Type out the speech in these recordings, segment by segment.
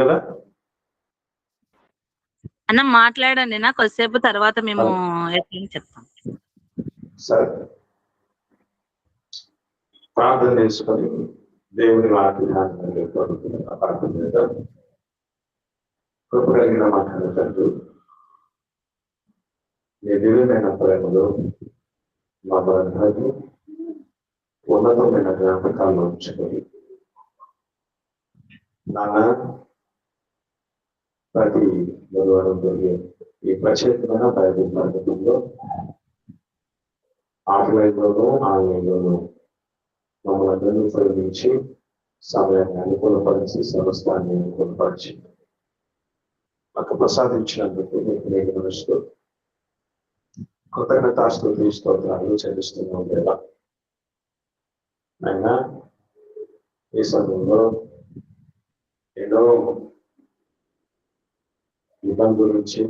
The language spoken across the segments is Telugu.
కదా అన్న మాట్లాడండి నా కొద్దిసేపు తర్వాత మేము చెప్తాం. సరే, ప్రార్థన చేసుకొని దేవుని వాక్యాన్ని ప్రార్థన చేద్దాం. కృప కలిగిన మాట్లాడతారు మీ దివ్యమైన ప్రేమలో మా బంధాన్ని ఉన్నతమైన జ్ఞాపకాల్లో ఉంచుకొని నాన్న ప్రతి బుధవారం జరిగే ఈ ప్రత్యేకమైన బైబిల్ ప్రార్థనలో ఆఫ్లైన్లోనూ ఆన్లైన్లోనూ మమ్మల్ని అందరినీ ప్రేమించి సమయాన్ని అనుకూలపరిచి సమస్తాన్ని అనుకూలపరిచి మాకు ప్రసాదించినందుకు మీకు నేను మనసులో కృతజ్ఞతాస్తుతి స్తోత్రాలు చెల్లిస్తున్నాం లేదా అయినా ఈ సమయంలో ఎన్నో ఇబ్బందుల నుంచి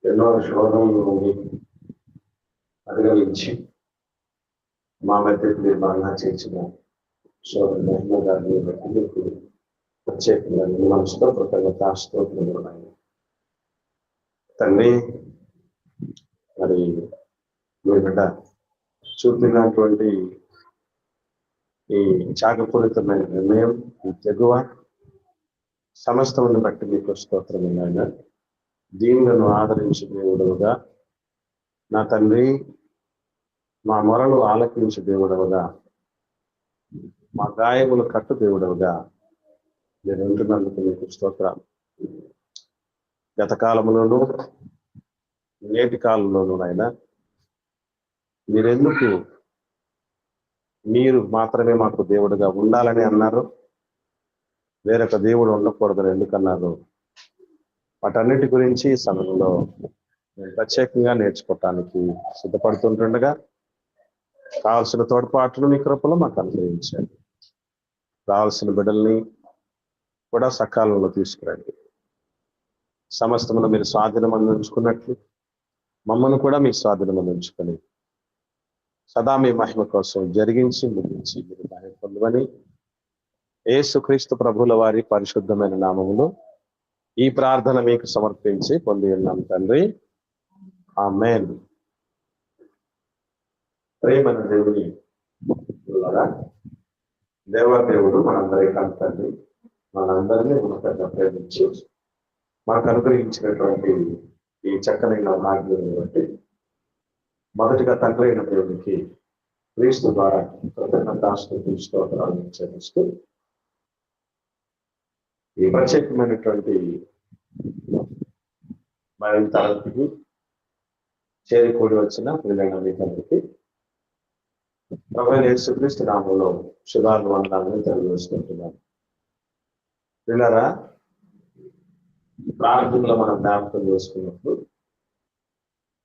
ఎన్నో శోధనలు నుండి అధిగమించి మా మధ్యకు మీరు బాగా చేర్చిన శోధన మహిమ గారిని బట్టి మీకు ప్రత్యేకంగా మనసులో కృతజ్ఞతాస్తుతులు ఉన్నాయి తండ్రి. మరి మీ బిడ్డ చూపినటువంటి ఈ త్యాగపూరితమైన నిర్ణయం, ఈ తెగువ సమస్తమును బట్టి మీకు స్తోత్రమైన దీనులను ఆదరించి దేవుడవుగా నా తండ్రి, మా మొరలు ఆలకించి దేవుడవుగా, మా గాయములు కట్టు దేవుడవుగా నేను ఉంటున్నందుకు మీకు స్తోత్రాలు. గత కాలంలోనూ నేటి కాలంలోనూ నాయన మీరు మాత్రమే మాకు దేవుడుగా ఉండాలని అన్నారు, వేరొక దేవుడు ఉండకూడదని ఎందుకన్నారు? వాటన్నిటి గురించి సమయంలో నేను ప్రత్యేకంగా నేర్చుకోవటానికి సిద్ధపడుతుంటుండగా కావలసిన తోడ్పాటును మీ కృపలో మాకు అనుగ్రహించండి. కావలసిన బిడ్డల్ని కూడా సకాలంలో తీసుకురండి. సమస్తమును మీరు స్వాధీనం అందించుకున్నట్లు మమ్మల్ని కూడా మీ స్వాధీనం అందించుకొని సదా మీ మహిమ కోసం జరిగించి ముగించి మీరు దాన్ని పొందమని యేసుక్రీస్తు ప్రభువుల వారి పరిశుద్ధమైన నామములో ఈ ప్రార్థన మీకు సమర్పించి పొంది ఉన్నాం తండ్రి, ఆమేన్. ప్రేమైన దేవుని దేవదేవుడు మనందరి కంటండి మనందరినీ ఉన్నతంగా ప్రేమించి మనకు అనుగ్రహించినటువంటి ఈ చక్కనైన భాగ్యాన్ని బట్టి మొదటిగా తండ్రి అయిన దేవునికి క్రీస్తు ద్వారా కృతజ్ఞతాస్తుతి స్తోత్రాలను చెల్లిస్తూ ఈ ప్రత్యేకమైనటువంటి బైబిల్ తరగతికి చేరికూడి వచ్చిన పిల్లలైన మీ తండ్రికి ప్రభువైన యేసుక్రీస్తు నామములో శుభాభివందనాలను తెలియజేసుకుంటున్నాను. పిల్లరా, ప్రారంభంలో మనం జ్ఞాపకం చేసుకున్నప్పుడు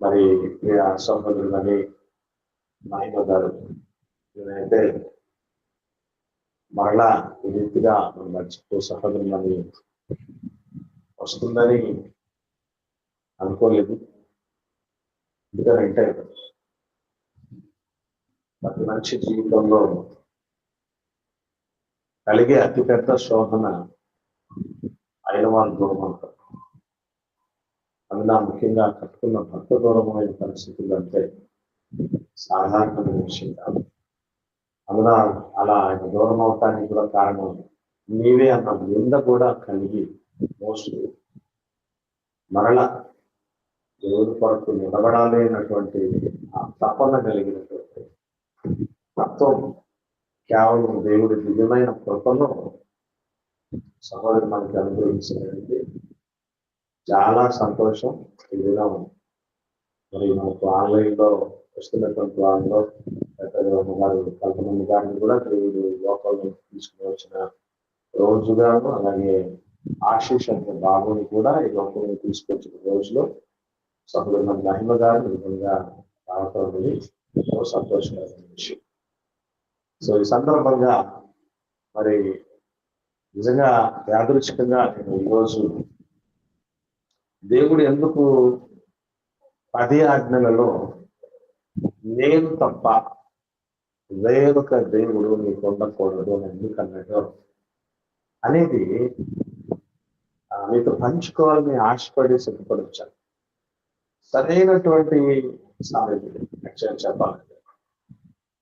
మరి ఆ సహోదరులని మహిమ గారు నేనైతే మరలా ఈ రీతిగా మనం మర్చిపో సహోదరులని వస్తుందని అనుకోలేదు. ఎందుకంటే ప్రతి మనిషి జీవితంలో కలిగే అతిపెద్ద శోధన అయిన వాళ్ళు దూరం అంటారు. అందులో ముఖ్యంగా కట్టుకున్న భర్త దూరమైన పరిస్థితులు అంటే సాధారణమైన విషయం కాదు. అందులో అలా ఆయన దూరం అవటానికి కూడా కారణం నీవే అన్న నింద కూడా కలిగి మోస్తూ మరలా దేవుడి కొరకు నిలబడాలి అయినటువంటి ఆ తపన కలిగినటువంటి తత్వం కేవలం దేవుడి దివ్యమైన కృపలో సహోదరు మనకి అనుగ్రహించినది. చాలా సంతోషం. ఈ దినం మరి మనకు ఆన్లైన్లో వస్తున్నటువంటి వాళ్ళలో గారు కొంతమంది గారిని కూడా దేవుడు లోపల తీసుకుని వచ్చిన రోజుగాను, అలాగే ఆశీష్ అంటే బాబుని కూడా ఈ లోపల తీసుకొచ్చిన రోజులో సహోదరు మన మహిమ గారు నిజంగా రావటం అనేది ఎంతో సంతోషకరమైన విషయం. సో ఈ సందర్భంగా మరి నిజంగా యాదృచ్ఛికంగా నేను ఈరోజు దేవుడు ఎందుకు 10 ఆజ్ఞలలో నేను తప్ప వేరొక దేవుడు నీకు ఉండకూడదు అని ఎందుకన్నాడో అనేది మీతో పంచుకోవాలని ఆశపడి సిద్ధపడొచ్చాను. సరైనటువంటి సమయం ఇది యాక్చువల్ చెప్పాలంటే.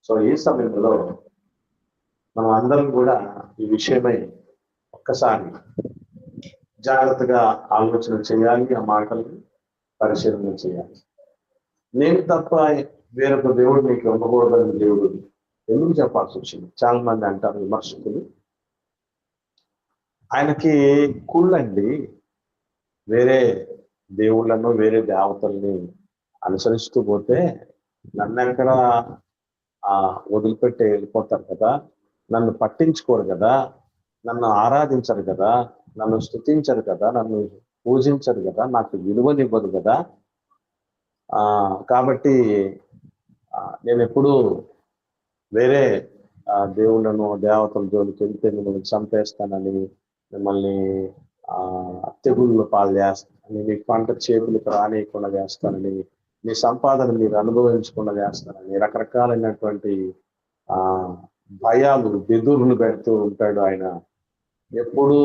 సో ఈ సమయంలో మనం అందరం కూడా ఈ విషయమై ఒక్కసారి జాగ్రత్తగా ఆలోచన చేయాలి, ఆ మాటల్ని పరిశీలన చేయాలి. నేను తప్ప వేరొక దేవుడు నీకు ఇవ్వకూడదని దేవుడు ఎందుకు చెప్పాల్సి వచ్చింది? చాలా మంది అంటారు విమర్శకులు, ఆయనకి కుళ్ళండి వేరే దేవుళ్ళను వేరే దేవతల్ని అనుసరిస్తూ పోతే నన్ను ఎక్కడ వదిలిపెట్టి వెళ్ళిపోతారు కదా, నన్ను పట్టించుకోరు కదా, నన్ను ఆరాధించరు కదా, నన్ను స్తుతించరు కదా, నన్ను పూజించరు కదా, నాకు విలువనివ్వదు కదా. కాబట్టి నేను ఎప్పుడు వేరే దేవుళ్ళను దేవతల జోలికి వెళ్తే మిమ్మల్ని చంపేస్తానని, మిమ్మల్ని తెగుళ్ళు పాలు చేస్తానని, మీ పంట చేతులకు రానియకుండా చేస్తానని, మీ సంపాదన మీరు అనుభవించకుండా చేస్తానని రకరకాలైనటువంటి భయాలు బెదురులు పెడుతూ ఉంటాడు ఆయన. ఎప్పుడు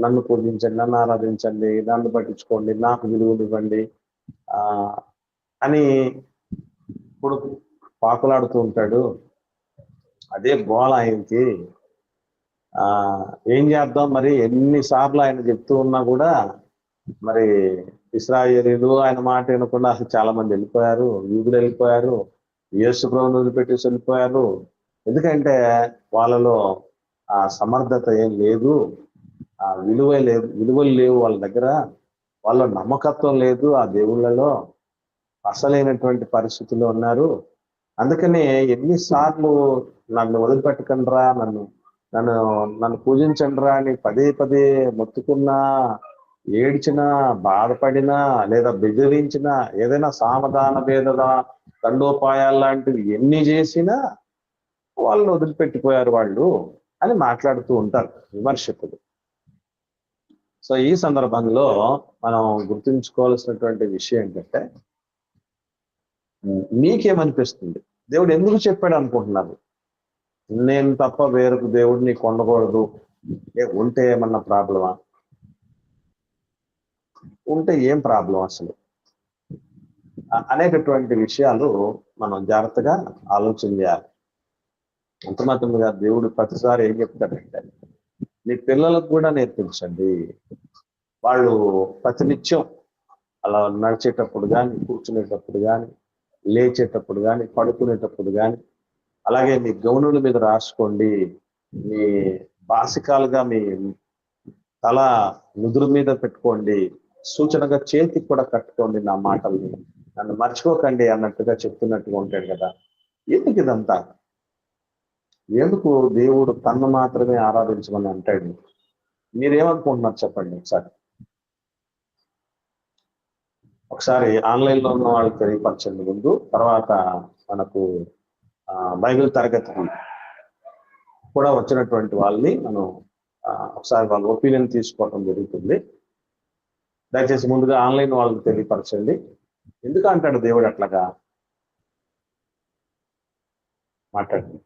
నన్ను పూజించండి, నన్ను ఆరాధించండి, నన్ను పట్టించుకోండి, నాకు విలువనివ్వండి అని ఇప్పుడు పాకులాడుతూ ఉంటాడు. అదే గోల ఆయనకి. ఏం చేద్దాం మరి? ఎన్నిసార్లు ఆయన చెప్తూ ఉన్నా కూడా మరి ఇశ్రాయేలీయులు ఆయన మాట వినకుండా అసలు చాలా మంది వెళ్ళిపోయారు, యూదులు వెళ్ళిపోయారు, యేసు ప్రభువును వదిలిపెట్టేసి వెళ్ళిపోయారు. ఎందుకంటే వాళ్ళలో ఆ సమర్థత ఏం లేదు, ఆ విలువలు లేవు వాళ్ళ దగ్గర, వాళ్ళ నమ్మకత్వం లేదు, ఆ దేవుళ్ళలో అసలైనటువంటి పరిస్థితుల్లో ఉన్నారు. అందుకని ఎన్నిసార్లు నన్ను వదిలిపెట్టకండిరా, నన్ను నన్ను నన్ను పూజించండిరా అని పదే పదే మొత్తుకున్నా, ఏడ్చినా, బాధపడినా, లేదా బెదిరించినా, ఏదైనా సామధాన భేద దండోపాయాలు లాంటివి ఎన్ని చేసినా వాళ్ళని వదిలిపెట్టిపోయారు వాళ్ళు అని మాట్లాడుతూ ఉంటారు విమర్శకులు. సో ఈ సందర్భంలో మనం గుర్తుంచుకోవాల్సినటువంటి విషయం ఏంటంటే, మీకేమనిపిస్తుంది? దేవుడు ఎందుకు చెప్పాడు అనుకుంటున్నారు? నేను తప్ప వేరొక దేవుడు నీకు ఉండకూడదు, ఉంటే ఏమన్నా ప్రాబ్లమా? ఉంటే ఏం ప్రాబ్లం అసలు అనేటటువంటి విషయాలు మనం జాగ్రత్తగా ఆలోచన చేయాలి. అంత మాత్రమే దేవుడు ప్రతిసారి ఏం చెప్తాడంటే, మీ పిల్లలకు కూడా నేర్పించండి. వాళ్ళు ప్రతినిత్యం అలా నడిచేటప్పుడు కానీ, కూర్చునేటప్పుడు కానీ, లేచేటప్పుడు కానీ, పడుకునేటప్పుడు కానీ, అలాగే మీ గౌనుల మీద రాసుకోండి, మీ బాసికాలుగా మీ తల నుదురు మీద పెట్టుకోండి, సూచనగా చేతికి కూడా కట్టుకోండి నా మాటల్ని, నన్ను మర్చిపోకండి అన్నట్టుగా చెప్తున్నట్టుగా ఉంటాడు కదా. ఎందుకు ఇదంతా? ఎందుకు దేవుడు తన్ను మాత్రమే ఆరాధించమని అంటాడు? మీరేమనుకుంటున్నారు చెప్పండి ఒకసారి. ఒకసారి ఆన్లైన్లో ఉన్న వాళ్ళకి తెలియపరచండి ముందు, తర్వాత మనకు బైబిల్ తరగతి కూడా వచ్చినటువంటి వాళ్ళని మనం ఒకసారి వాళ్ళ ఒపీనియన్ తీసుకోవటం జరుగుతుంది. దయచేసి ముందుగా ఆన్లైన్ వాళ్ళకి తెలియపరచండి. ఎందుకు అంటాడు దేవుడు అట్లాగా? మాట్లాడండి.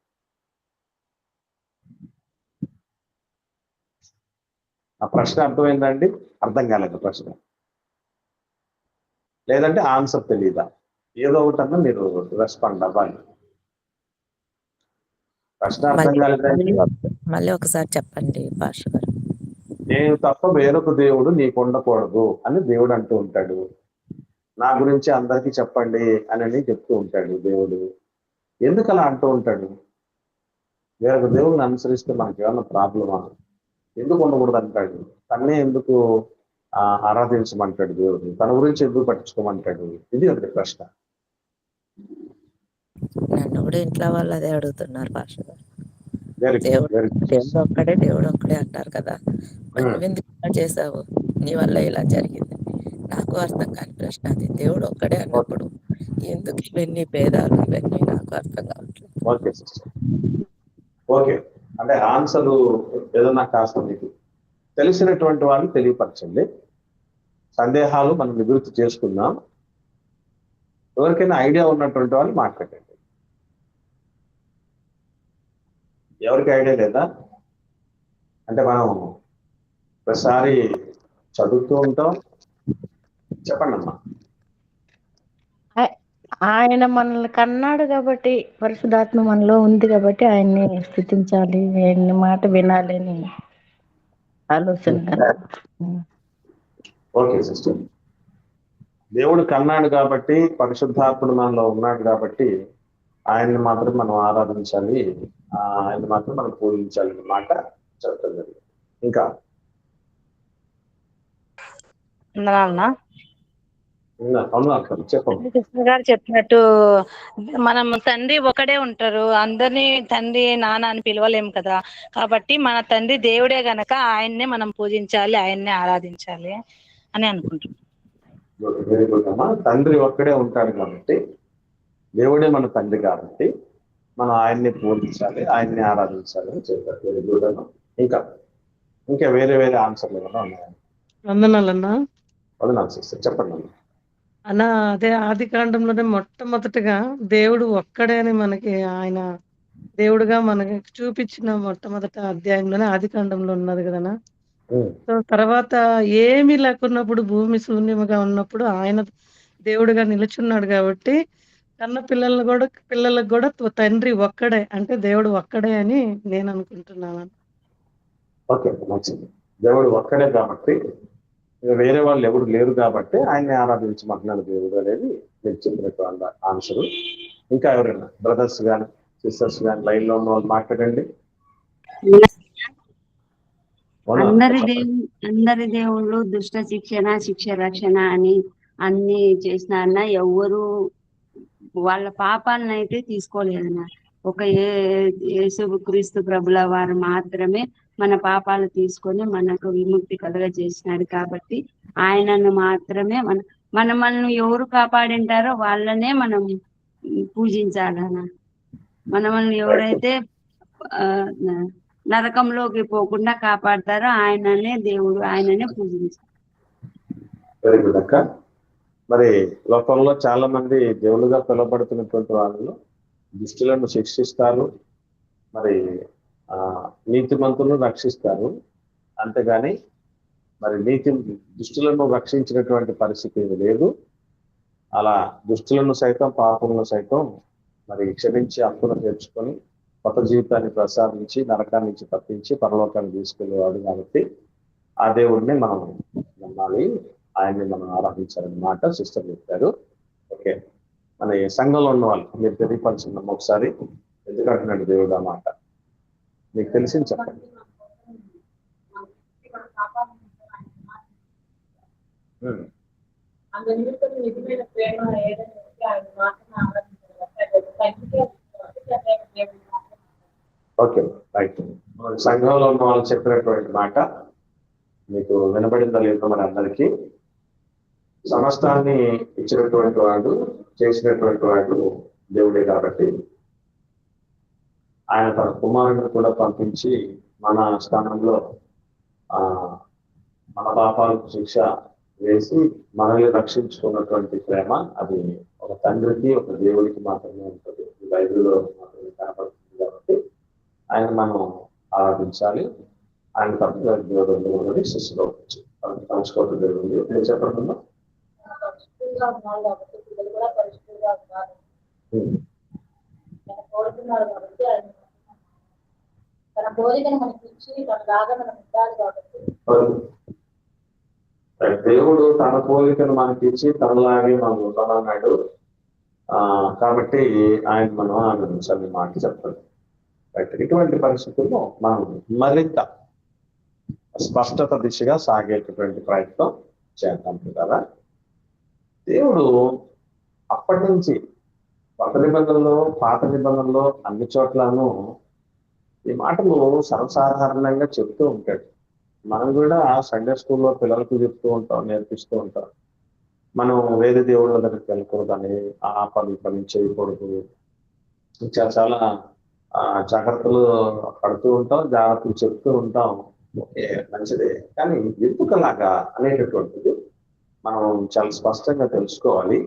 ఆ ప్రశ్న అర్థమైందండి? అర్థం కాలేదు ప్రశ్న, లేదంటే ఆన్సర్ తెలియదా? ఏదో ఒకటన్నా మీరు రెస్పాండ్ అవ్వాలి. ప్రశ్న అర్థం కాలేదండి, మళ్ళీ ఒకసారి చెప్పండి పాస్టర్ గారు. నేను తప్ప వేరొక దేవుడు నీకు ఉండకూడదు అని దేవుడు అంటూ ఉంటాడు. నా గురించి అందరికీ చెప్పండి అని చెప్తూ ఉంటాడు దేవుడు. ఎందుకు అలా అంటూ ఉంటాడు? వేరొక దేవుడిని అనుసరిస్తే మనకి ఏమన్నా ప్రాబ్లమా? ఎందుకు ఉండకూడదు అంటాడు? తన్నే ఎందుకు ఆరాధించమంటాడు దేవుడు? తన గురించి ఎందుకు పట్టించుకోమంటాడు? ఇది ఒకటి ప్రశ్న. నన్ను కూడా ఇంట్లో వాళ్ళు అదే అడుగుతున్నారు పాస్టర్ గారు. దేవుడు ఒక్కడే అంటారు కదా, నువ్వు ఎందుకు ఇలా చేసావు, నీ వల్ల ఇలా జరిగింది? నాకు అర్థం కాని ప్రశ్న అది. దేవుడు ఒక్కడే అన్నప్పుడు ఎందుకు ఇవన్నీ భేదాలు, ఇవన్నీ నాకు అర్థం కావట్లేదు. Okay sister, okay. అంటే ఆన్సర్ ఏదన్నా కాస్త మీకు తెలిసినటువంటి వాళ్ళు తెలియపరచండి. సందేహాలు మనం నివృత్తి చేసుకుందాం. ఎవరికైనా ఐడియా ఉన్నటువంటి వాళ్ళు మాట్లాడండి. ఎవరికి ఐడియా లేదా? అంటే మనం ప్రతిసారి చదువుతూ ఉంటాం. చెప్పండి అమ్మా. ఆయన మనల్ని కన్నాడు కాబట్టి, పరిశుద్ధాత్మ మనలో ఉంది కాబట్టి ఆయన్ని స్తుతించాలి, ఆయన మాట వినాలి అని ఆలోచన. ఓకే సిస్టర్, దేవుడు కన్నాడు కాబట్టి, పరిశుద్ధాత్ముడు మనలో ఉన్నాడు కాబట్టి ఆయన్ని మాత్రం మనం ఆరాధించాలి, ఆయన్ని మాత్రం మనం పూజించాలి అన్నమాట చెప్తుంది. ఇంకా చెప్పండి. కృష్ణ గారు చెప్పినట్టు మనం తండ్రి ఒకడే ఉంటారు, అందరినీ తండ్రి నాన్న అని పిలవలేము కదా. కాబట్టి మన తండ్రి దేవుడే గనక ఆయన్నే మనం పూజించాలి, ఆయన్నే ఆరాధించాలి అని అనుకుంటున్నాం. వెరీ గుడ్ అమ్మా. తండ్రి ఒక్కడే ఉంటాడు కాబట్టి, దేవుడే మన తండ్రి కాబట్టి మనం ఆయన్ని పూజించాలి, ఆయన్ని ఆరాధించాలి అని చెప్పారు. వెరీ గుడ్ అమ్మా. ఇంకా వేరే వేరే ఆన్సర్లు ఏమైనా ఉన్నాయా? వందనాలన్నా. వదనాలు సిస్టర్, చెప్పండి అమ్మా. అన్నా, అదే ఆది కాండంలోనే మొట్టమొదటిగా దేవుడు ఒక్కడే అని మనకి ఆయన దేవుడుగా మనకి చూపించిన మొట్టమొదటి అధ్యాయంలోనే ఆది కాండంలో ఉన్నది కదనా. సో తర్వాత ఏమీ లేకున్నప్పుడు, భూమి శూన్యముగా ఉన్నప్పుడు ఆయన దేవుడుగా నిలుచున్నాడు కాబట్టి కన్న పిల్లలకు కూడా తండ్రి ఒక్కడే, అంటే దేవుడు ఒక్కడే అని నేను అనుకుంటున్నాను. ఓకే, మంచిది. దేవుడు ఒక్కడే కాబట్టి, వేరే వాళ్ళు ఎవరు లేరు కాబట్టి ఆయన్ని ఆరాధించమంటున్నాడు దేవుడు అనేది మీరు చెప్పినటువంటి ఆన్సర్. ఇంకా ఎవరైనా బ్రదర్స్ కానీ సిస్టర్స్ కానీ లైన్ లో ఉన్న వాళ్ళు మాట్లాడండి. అందరి దేవుళ్ళు దుష్ట శిక్షణ, శిక్ష రక్షణ అని అన్ని చేసిన ఎవరు వాళ్ళ పాపాలను అయితే తీసుకోలేదన్న. ఒక యేసు క్రీస్తు ప్రభుల వారు మాత్రమే మన పాపాలు తీసుకొని మనకు విముక్తి కలుగజేసినాడు కాబట్టి ఆయనను మాత్రమే మనల్ని ఎవరు కాపాడింటారో వాళ్ళనే మనం పూజించాలన్న. మనల్ని ఎవరైతే నరకంలోకి పోకుండా కాపాడతారో ఆయననే దేవుడు, ఆయననే పూజించాలి. వెరీ గుడ్ అక్క. మరి లోకంలో చాలా మంది దేవులుగా పిలువబడుతున్నటువంటి వాళ్ళు దుష్టులను శిక్షిస్తారు, మరి నీతిమంతులను రక్షిస్తారు. అంతేగాని మరి దుష్టులను రక్షించినటువంటి పరిస్థితి లేదు. అలా దుష్టులను సైతం, పాపములను సైతం మరి క్షమించి హక్కును తెచ్చుకొని కొత్త జీవితాన్ని ప్రసాదించి నరకాన్ని నుంచి తప్పించి పరలోకాన్ని తీసుకెళ్లేవాడు కాబట్టి ఆ దేవుడిని మనం నమ్మాలి, ఆయన్ని మనం ఆరాధించాలన్నమాట సిస్టర్ చెప్పారు. ఓకే, మన సంఘంలో ఉన్న వాళ్ళు మీరు తెలియపరచున్నాం ఒకసారి, ఎందుకంటున్నాడు దేవుడు ఆ మాట మీకు తెలిసింది చెప్పండి. Okay, right. సంఘంలో ఉన్న వాళ్ళు చెప్పినటువంటి మాట మీకు వినబడిందా లేదో మరి అందరికీ. సమస్తాన్ని ఇచ్చినటువంటి వాడు, చేసినటువంటి వాడు దేవుడే కాబట్టి ఆయన తన కుమారుడిని కూడా పంపించి మన స్థానంలో మన పాపాలకు శిక్ష వేసి మనల్ని రక్షించుకున్నటువంటి ప్రేమ అది ఒక తండ్రికి, ఒక దేవుడికి మాత్రమే ఉంటుంది. బైబిల్లో మాత్రమే కనపడుతుంది కాబట్టి ఆయన మనం ఆరాధించాలి. ఆయన తప్ప దేవుడు శిష్యులో పంచుకోవడం దేవుడు. నేను చెప్పకుండా దేవుడు తన పోలికను మనకిచ్చి తనలాగే మనం ఉంటామన్నాడు. కాబట్టి ఆయన మనం ఆనందించాలి మాట చెప్పండి. ఇటువంటి పరిస్థితుల్లో మనం మరింత స్పష్టత దిశగా సాగేటటువంటి ప్రయత్నం చేద్దాం కదా. దేవుడు అప్పటి నుంచి కొత్త నిబంధనలో, పాత నిబంధనలో అన్ని చోట్లను ఈ మాటలు సర్వసాధారణంగా చెప్తూ ఉంటాడు. మనం కూడా సండే స్కూల్లో పిల్లలకు చెప్తూ ఉంటాం, నేర్పిస్తూ ఉంటాం. మనం వేరే దేవుళ్ళ దగ్గరికి వెళ్ళకూడదని, ఆ పని చేయకూడదు, ఇంకా చాలా జాగ్రత్తలు పడుతూ ఉంటాం, జాగ్రత్తలు చెప్తూ ఉంటాం. ఓకే, మంచిదే. కానీ ఎందుకలాగా అనేటటువంటిది మనం చాలా స్పష్టంగా తెలుసుకోవాలి.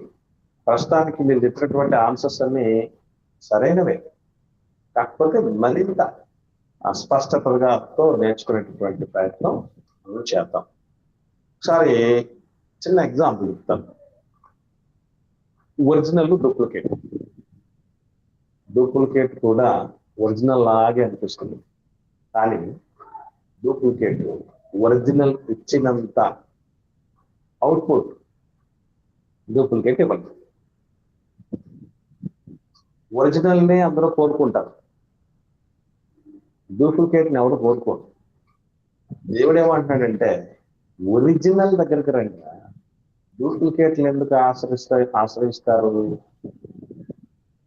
ప్రస్తుతానికి మీరు చెప్పినటువంటి ఆన్సర్స్ అన్ని సరైనవే, కాకపోతే మరింత స్పష్టతతో నేర్చుకునేటటువంటి ప్రయత్నం మనం చేద్దాం. ఒకసారి చిన్న ఎగ్జాంపుల్ చెప్తాను. Original duplicate. డూప్లికేట్ కూడా ఒరిజినల్ లాగే అనిపిస్తుంది, కానీ డూప్లికేట్ ఒరిజినల్ ఇచ్చినంత అవుట్పుట్ డూప్లికేట్ ఇవ్వదు. ఒరిజినల్ని అందరూ కోరుకుంటారు, డూప్లికేట్ని ఎవరు కోరుకోరు. దేవుడు ఏమంటున్నాడంటే ఒరిజినల్ దగ్గరికి రండి, డూప్లికేట్లు ఎందుకు ఆశ్రయిస్తారు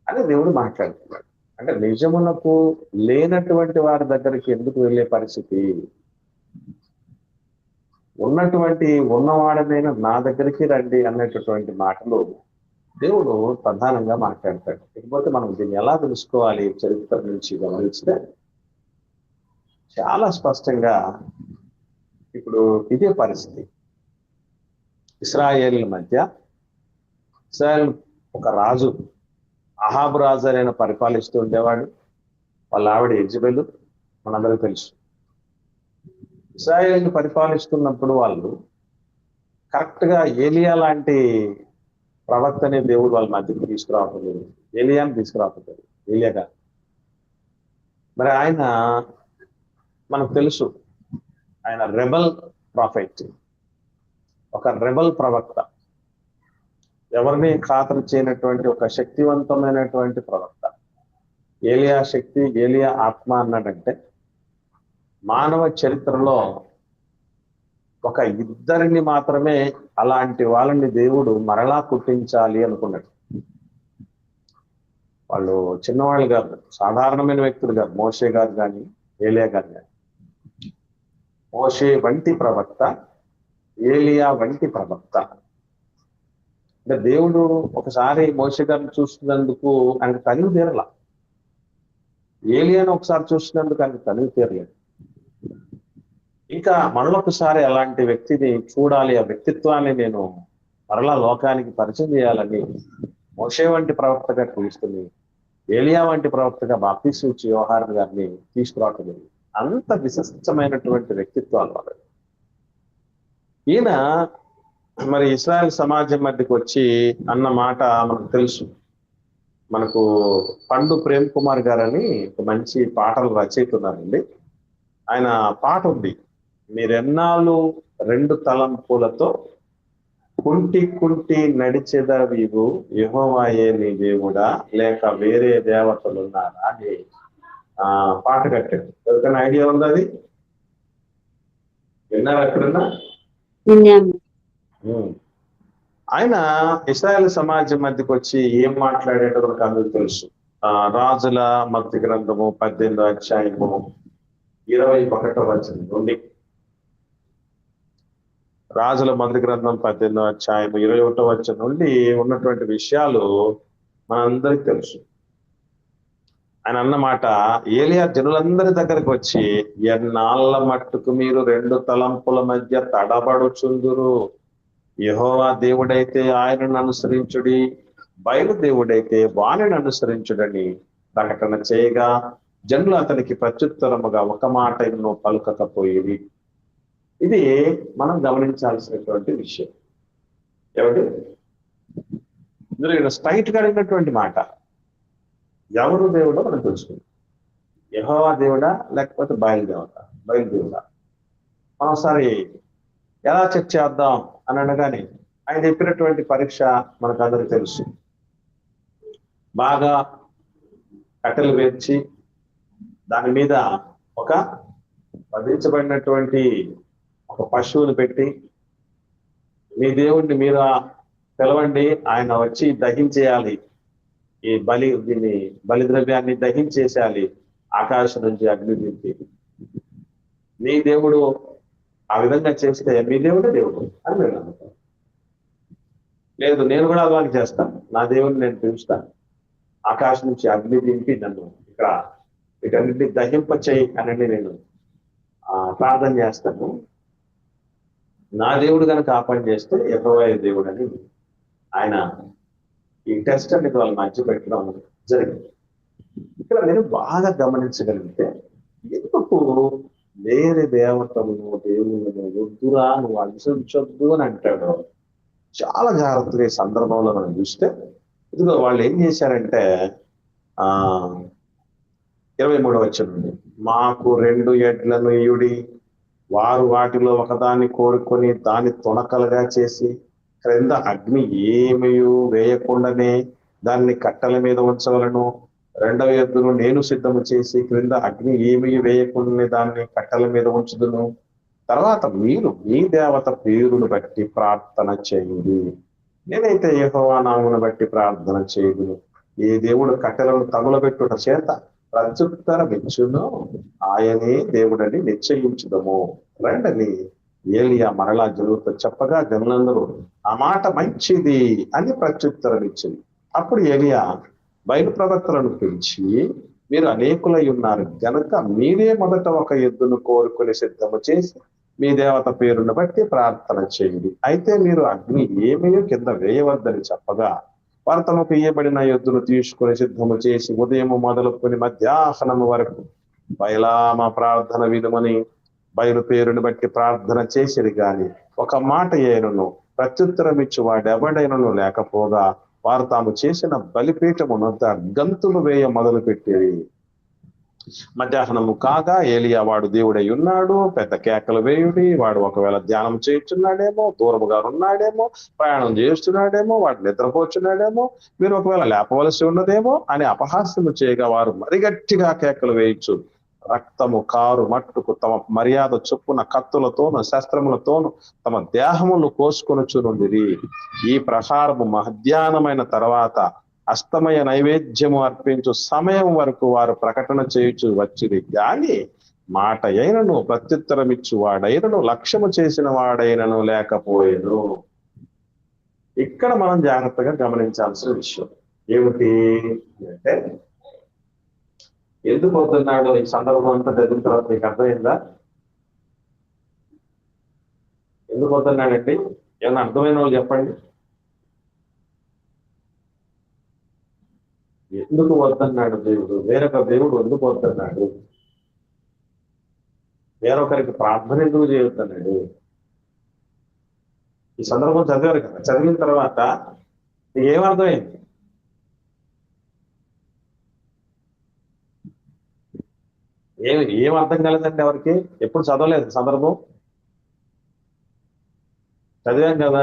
అని దేవుడు మాట్లాడుతున్నాడు. అంటే నిజమునకు లేనటువంటి వారి దగ్గరికి ఎందుకు వెళ్ళే పరిస్థితి, ఉన్నవాడనైనా నా దగ్గరికి రండి అనేటటువంటి మాటలు దేవుడు ప్రధానంగా మాట్లాడతాడు. ఇకపోతే మనం దీన్ని ఎలా తెలుసుకోవాలి, చరిత్ర నుంచి గమనిస్తే చాలా స్పష్టంగా ఇప్పుడు ఇదే పరిస్థితి. ఇశ్రాయేలీల మధ్య ఇశ్రాయేల్ ఒక రాజు, అహాబు రాజు అయిన పరిపాలిస్తూ ఉండేవాడు. వాళ్ళ ఆవిడ యెజెబెలు, మనందరికీ తెలుసు. ఇశ్రాయేలుని పరిపాలిస్తున్నప్పుడు వాళ్ళు కరెక్ట్ గా ఏలియా లాంటి ప్రవక్తని దేవుడు వాళ్ళ మధ్యకి తీసుకురావట్లేదు. ఏలియాని తీసుకురావట్లేదు, ఏలియాగా. మరి ఆయన మనకు తెలుసు, ఆయన రెబల్ ప్రాఫెట్, ఒక రెబల్ ప్రవక్త, ఎవరిని ఖాతరు చేయనటువంటి ఒక శక్తివంతమైనటువంటి ప్రవక్త. ఏలియా శక్తి, ఏలియా ఆత్మ అన్నాడంటే మానవ చరిత్రలో ఒక ఇద్దరిని మాత్రమే అలాంటి వాళ్ళని దేవుడు మరలా పుట్టించాలి అనుకున్నాడు. వాళ్ళు చిన్నవాళ్ళు కాదు, సాధారణమైన వ్యక్తులు కాదు. మోషే గారు కానీ ఏలియా గారు కానీ. మోషే వంటి ప్రవక్త, ఏలియా వంటి ప్రవక్త. అంటే దేవుడు ఒకసారి మోషే గారిని చూస్తున్నందుకు ఆయనకు తనివి తీరల, ఏలియాను ఒకసారి చూస్తున్నందుకు ఆయనకు తనివి తీరలేదు. ఇంకా మరొకసారి అలాంటి వ్యక్తిని చూడాలి, ఆ వ్యక్తిత్వాన్ని నేను మరలా లోకానికి పరిచయం చేయాలని మోషే వంటి ప్రవక్తగా పిలుస్తుంది, ఏలియా వంటి ప్రవక్తగా బాప్తీసు యోహాను గారిని తీసుకురావటం. అంత విశిష్టమైనటువంటి వ్యక్తిత్వాలు వాళ్ళు. ఈయన మరి ఇశ్రాయేల్ సమాజం మధ్యకి వచ్చి అన్న మాట మనకు తెలుసు. మనకు పండు ప్రేమ్ కుమార్ గారని ఒక మంచి పాటలు రచయితున్నారండి. ఆయన పాట ఉంది, మీరెన్నాళ్ళు రెండు తలంపులతో కుంటి కుంటి నడిచెదవీవు, యెహోవాయే నీ దేవుడా లేక వేరే దేవతలు ఉన్నారా అని పాట కట్టాడు. ఎవరికైనా ఐడియా ఉందా? అది విన్నారా ఎక్కడన్నా? ఆయన ఇశ్రాయేల్ సమాజం మధ్యకి వచ్చి ఏం మాట్లాడేటో మనకు అందరికీ తెలుసు. రాజుల మొదటి గ్రంథము 18వ అధ్యాయము 21వ వచనం నుండి, రాజుల మొదటి గ్రంథం 18వ అధ్యాయం 21వ వచనం నుండి ఉన్నటువంటి విషయాలు మనందరికి తెలుసు. ఆయన అన్నమాట, ఏలియా జనులందరి దగ్గరకు వచ్చి, ఎన్నాళ్ళ మట్టుకు మీరు రెండు తలంపుల మధ్య తడబడుచుందురు, యెహోవా దేవుడైతే ఆయనను అనుసరించుడి, బయలు దేవుడైతే వాణిని అనుసరించుడని ప్రకటన చేయగా జనులు అతనికి ప్రత్యుత్తరముగా ఒక మాట ఎన్నో పలుకకపోయేది. ఇది మనం గమనించాల్సినటువంటి విషయం. ఏమిటి? ఇందులో స్ట్రైట్ గా అడిగినటువంటి మాట, ఎవరు దేవుడో మనం తెలుసుకుందాం. యెహోవా దేవుడా లేకపోతే బయలుదేవుడా? మనం ఒకసారి ఎలా చెక్ చేద్దాం అని అనగానే ఆయన చెప్పినటువంటి పరీక్ష మనకు అందరికీ తెలుసు. బాగా కట్టెలు వేర్చి దాని మీద ఒక వధించబడినటువంటి ఒక పశువుని పెట్టి, మీ దేవుడిని మీరు పిలవండి, ఆయన వచ్చి దహించేయాలి, ఈ బలిద్రవ్యాన్ని దహించేసేయాలి, ఆకాశం నుంచి అగ్ని దింపి, నీ దేవుడు ఆ విధంగా చేస్తే మీ దేవుడే దేవుడు అని మీరు నమ్ముతారు. లేదు, నేను కూడా అలాగే చేస్తాను, నా దేవుడిని నేను పిలుస్తాను, ఆకాశం నుంచి అగ్ని దింపి నన్ను ఇక్కడ వీటన్నిటిని దహింప చేయి అని నేను ప్రార్థన చేస్తాను, నా దేవుడు కనుక ఆ పని చేస్తే యెహోవా దేవుడు అని ఆయన ఈ టెస్ట్ అనేది వాళ్ళ మధ్య పెట్టడం జరిగింది. ఇక్కడ నేను బాగా గమనించగలిగితే, ఎందుకు వేరే దేవతలను దేవుళ్ళను వద్దురా, నువ్వు అనుసరించొద్దు అని అంటాడు. చాలా జాగ్రత్తగా ఈ సందర్భంలో మనం చూస్తే, ఇదిగో వాళ్ళు ఏం చేశారంటే 23వ వచనం, మాకు 2 ఎడ్లను ఇయుడి, వారు వాటిలో ఒకదాన్ని కోరుకొని దాన్ని తొణకలుగా చేసి క్రింద అగ్ని ఏమీ వేయకుండానే దాన్ని కట్టెల మీద ఉంచవలను. 2వ ఎద్దును నేను సిద్ధము చేసి క్రింద అగ్ని ఏమీ వేయకుండానే దాన్ని కట్టెల మీద ఉంచుదును. తర్వాత మీరు మీ దేవత పేరును బట్టి ప్రార్థన చేయండి, నేనైతే యెహోవా నామమును బట్టి ప్రార్థన చేయుదును. ఏ దేవుడు కట్టెలను తగులబెట్టుట చేత ప్రత్యుత్తరమిచ్చునో ఆయనే దేవుడని నిశ్చయించుదము రండని ఏలియా మరలా జరుగుతూ చెప్పగా జనులందరూ ఆ మాట మంచిది అని ప్రత్యుత్తరం ఇచ్చింది. అప్పుడు ఏలియా బయలు ప్రవక్తలను పిలిచి, మీరు అనేకులై ఉన్నారు గనక మీరే మొదట ఒక ఎద్దును కోరుకుని సిద్ధము చేసి మీ దేవత పేరును బట్టి ప్రార్థన చేయండి. అయితే మీరు అగ్ని ఏమీ కింద వేయవద్దని చెప్పగా వారు తమకు ఇయ్యబడిన ఎద్దును తీసుకుని సిద్ధము చేసి ఉదయం మొదలుకొని మధ్యాహ్నము వరకు బయలామ ప్రార్థన విధమని బయలు పేరుని బట్టి ప్రార్థన చేసిరి గాని ఒక మాట ఏనును ప్రత్యుత్తరం ఇచ్చి వాడెవడైనను లేకపోగా వారు తాము చేసిన బలిపీఠమునొద్ద గంతులు వేయ మొదలు పెట్టేది. మధ్యాహ్నము కాగా ఏలియా వాడు దేవుడై ఉన్నాడు, పెద్ద కేకలు వేయుడి, వాడు ఒకవేళ ధ్యానం చేస్తున్నాడేమో, దూరముగా ఉన్నాడేమో, ప్రయాణం చేస్తున్నాడేమో, వాడు నిద్రపోతున్నాడేమో, మీరు ఒకవేళ లేపవలసి ఉన్నదేమో అని అపహాస్యము చేయగా వారు మరి గట్టిగా కేకలు వేయచ్చు రక్తము కారు మట్టుకు తమ మర్యాద చొప్పున కత్తులతోను శస్త్రములతోను తమ దేహములు కోసుకొనుచునుండిరి. ఈ ప్రకారము మధ్యాహ్నమైన తర్వాత అస్తమయ నైవేద్యము అర్పించు సమయం వరకు వారు ప్రకటన చేయుచు వచ్చిరి గాని మాట అయినను ప్రత్యుత్తరమిచ్చు వాడైనను లక్ష్యము చేసిన వాడైనను లేకపోయేను. ఇక్కడ మనం జాగ్రత్తగా గమనించాల్సిన విషయం ఏమిటి అంటే, ఎందుకు వస్తున్నాడు ఈ సందర్భం అంతా చదివిన తర్వాత మీకు అర్థమైందా? ఎందుకు వస్తున్నాడండి? ఏమన్నా అర్థమైన వాళ్ళు చెప్పండి. ఎందుకు వద్దన్నాడు దేవుడు? వేరొక దేవుడు ఎందుకు వద్దన్నాడు? వేరొకరికి ప్రార్థన ఎందుకు చేయొద్దన్నాడు? ఈ సందర్భం చదివారు కదా, చదివిన తర్వాత మీకు ఏమర్థమైంది? ఏం అర్థం కలదండి ఎవరికి? ఎప్పుడు చదవలేదు సందర్భం, చదివాం కదా.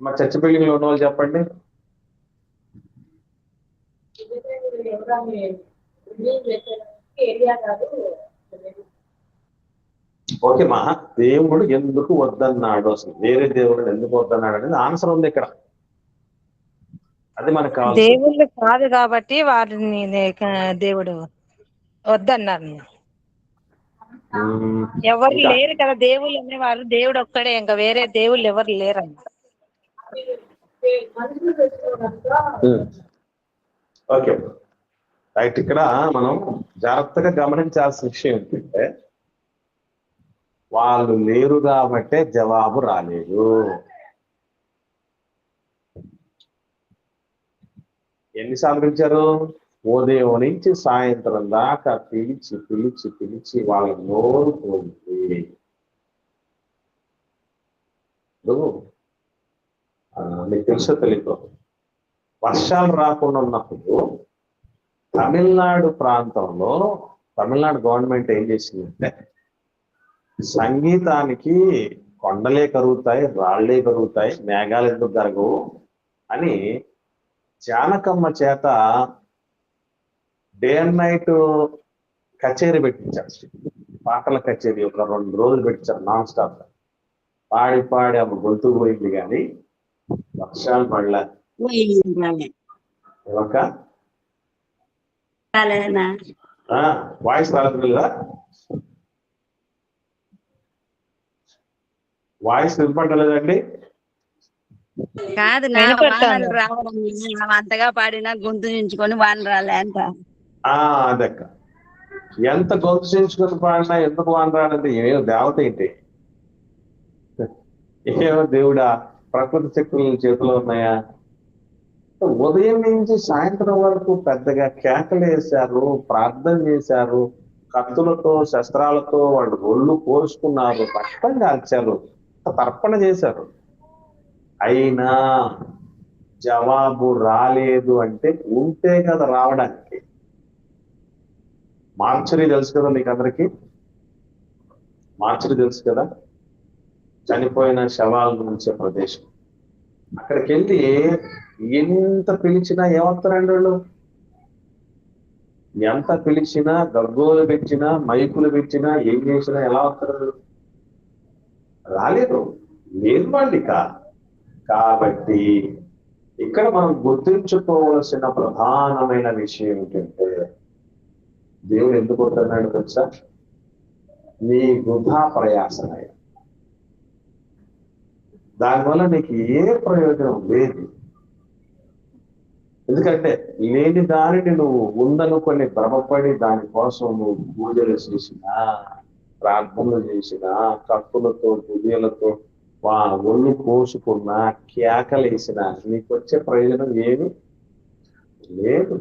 మా చర్చ్ బిల్డింగ్ లో ఉన్న వాళ్ళు చెప్పండి. ఓకే మా దేవుడు ఎందుకు వద్దన్నాడు, అసలు వేరే దేవుడు ఎందుకు వద్దన్నాడు అనేది ఆన్సర్ ఉంది ఇక్కడ. అది మనకు కావాలి. దేవుళ్ళు కాదు కాబట్టి వారిని దేవుడు వద్దన్నారు. ఎవరు లేరు కదా దేవుళ్ళు అనేవారు, దేవుడు ఒక్కడే, ఇంకా వేరే దేవుళ్ళు ఎవరు లేరన్న. Okay right. ఇక్కడ మనం జాగ్రత్తగా గమనించాల్సిన విషయం ఏంటంటే, వాళ్ళు లేరు కాబట్టే జవాబు రాలేదు. ఎన్నిసార్లు పిలిచారు? ఉదయం నుంచి సాయంత్రం దాకా పిలిచి పిలిచి పిలిచి వాళ్ళ నోరు పోయింది. మీకు తెలుసో తెలియదు, వర్షాలు రాకుండా ఉన్నప్పుడు తమిళనాడు ప్రాంతంలో తమిళనాడు గవర్నమెంట్ ఏం చేసిందంటే, సంగీతానికి కొండలే కరుగుతాయి, రాళ్లే కరుగుతాయి, మేఘాలు ఎందుకు జరగవు అని జానకమ్మ చేత డే అండ్ నైట్ కచేరీ పెట్టించారు. పాటల కచేరీ ఒక 2 రోజులు పెట్టించారు నాన్ స్టాప్. పాడి పాడి ఆమె గొంతు పోయింది కానీ వర్షాలు పడలే. వాయిస్ రాలేదు కదా, వాయిస్ వినపడలేదండి. కాదు వానలు రావడం అంతగా పాడినా గొంతు చించుకొని వాన రాలే అంట. అదక్క, ఎంత గొంతు చించుకొని పాడినా ఎందుకు వాన రాలంటే ఏమో దేవత ఏంటి? ఏమో దేవుడా? ప్రకృతి శక్తులు చేతిలో ఉన్నాయా? ఉదయం నుంచి సాయంత్రం వరకు పెద్దగా కేకలు వేశారు, ప్రార్థన చేశారు, కత్తులతో శస్త్రాలతో వాళ్ళు ఒళ్ళు కోసుకున్నారు, రక్తం కాల్చారు, తర్పణ చేశారు. అయినా జవాబు రాలేదు. అంటే ఉంటే కదా రావడానికి. మార్చరీ తెలుసు కదా మీకు అందరికీ, మార్చరీ తెలుసు కదా, చనిపోయిన శవాల నుంచే ప్రదేశం. అక్కడికి వెళ్ళి ఎంత పిలిచినా ఏమవుతారండి వాళ్ళు? ఎంత పిలిచినా, గగ్గోలు పెట్టినా, మైకులు పెట్టినా, ఏం చేసినా ఎలా వస్తారు? రాలేదు, లేదు వాళ్ళు ఇక. కాబట్టి ఇక్కడ మనం గుర్తుంచుకోవాల్సిన ప్రధానమైన విషయం ఏంటంటే, దేవుడు ఎందుకు వస్తున్నాడు తెలుసా? నీ వృధా ప్రయాసమే, దానివల్ల నీకు ఏ ప్రయోజనం లేదు. ఎందుకంటే లేని దానిని నువ్వు ఉందనుకొని భ్రమపడి దానికోసం నువ్వు పూజలు చేసినా, ప్రార్థనలు చేసినా, కత్తులతో పూజలతో ఒళ్ళు కోసుకున్నా, కేకలేసినా నీకు వచ్చే ప్రయోజనం ఏమి లేదు.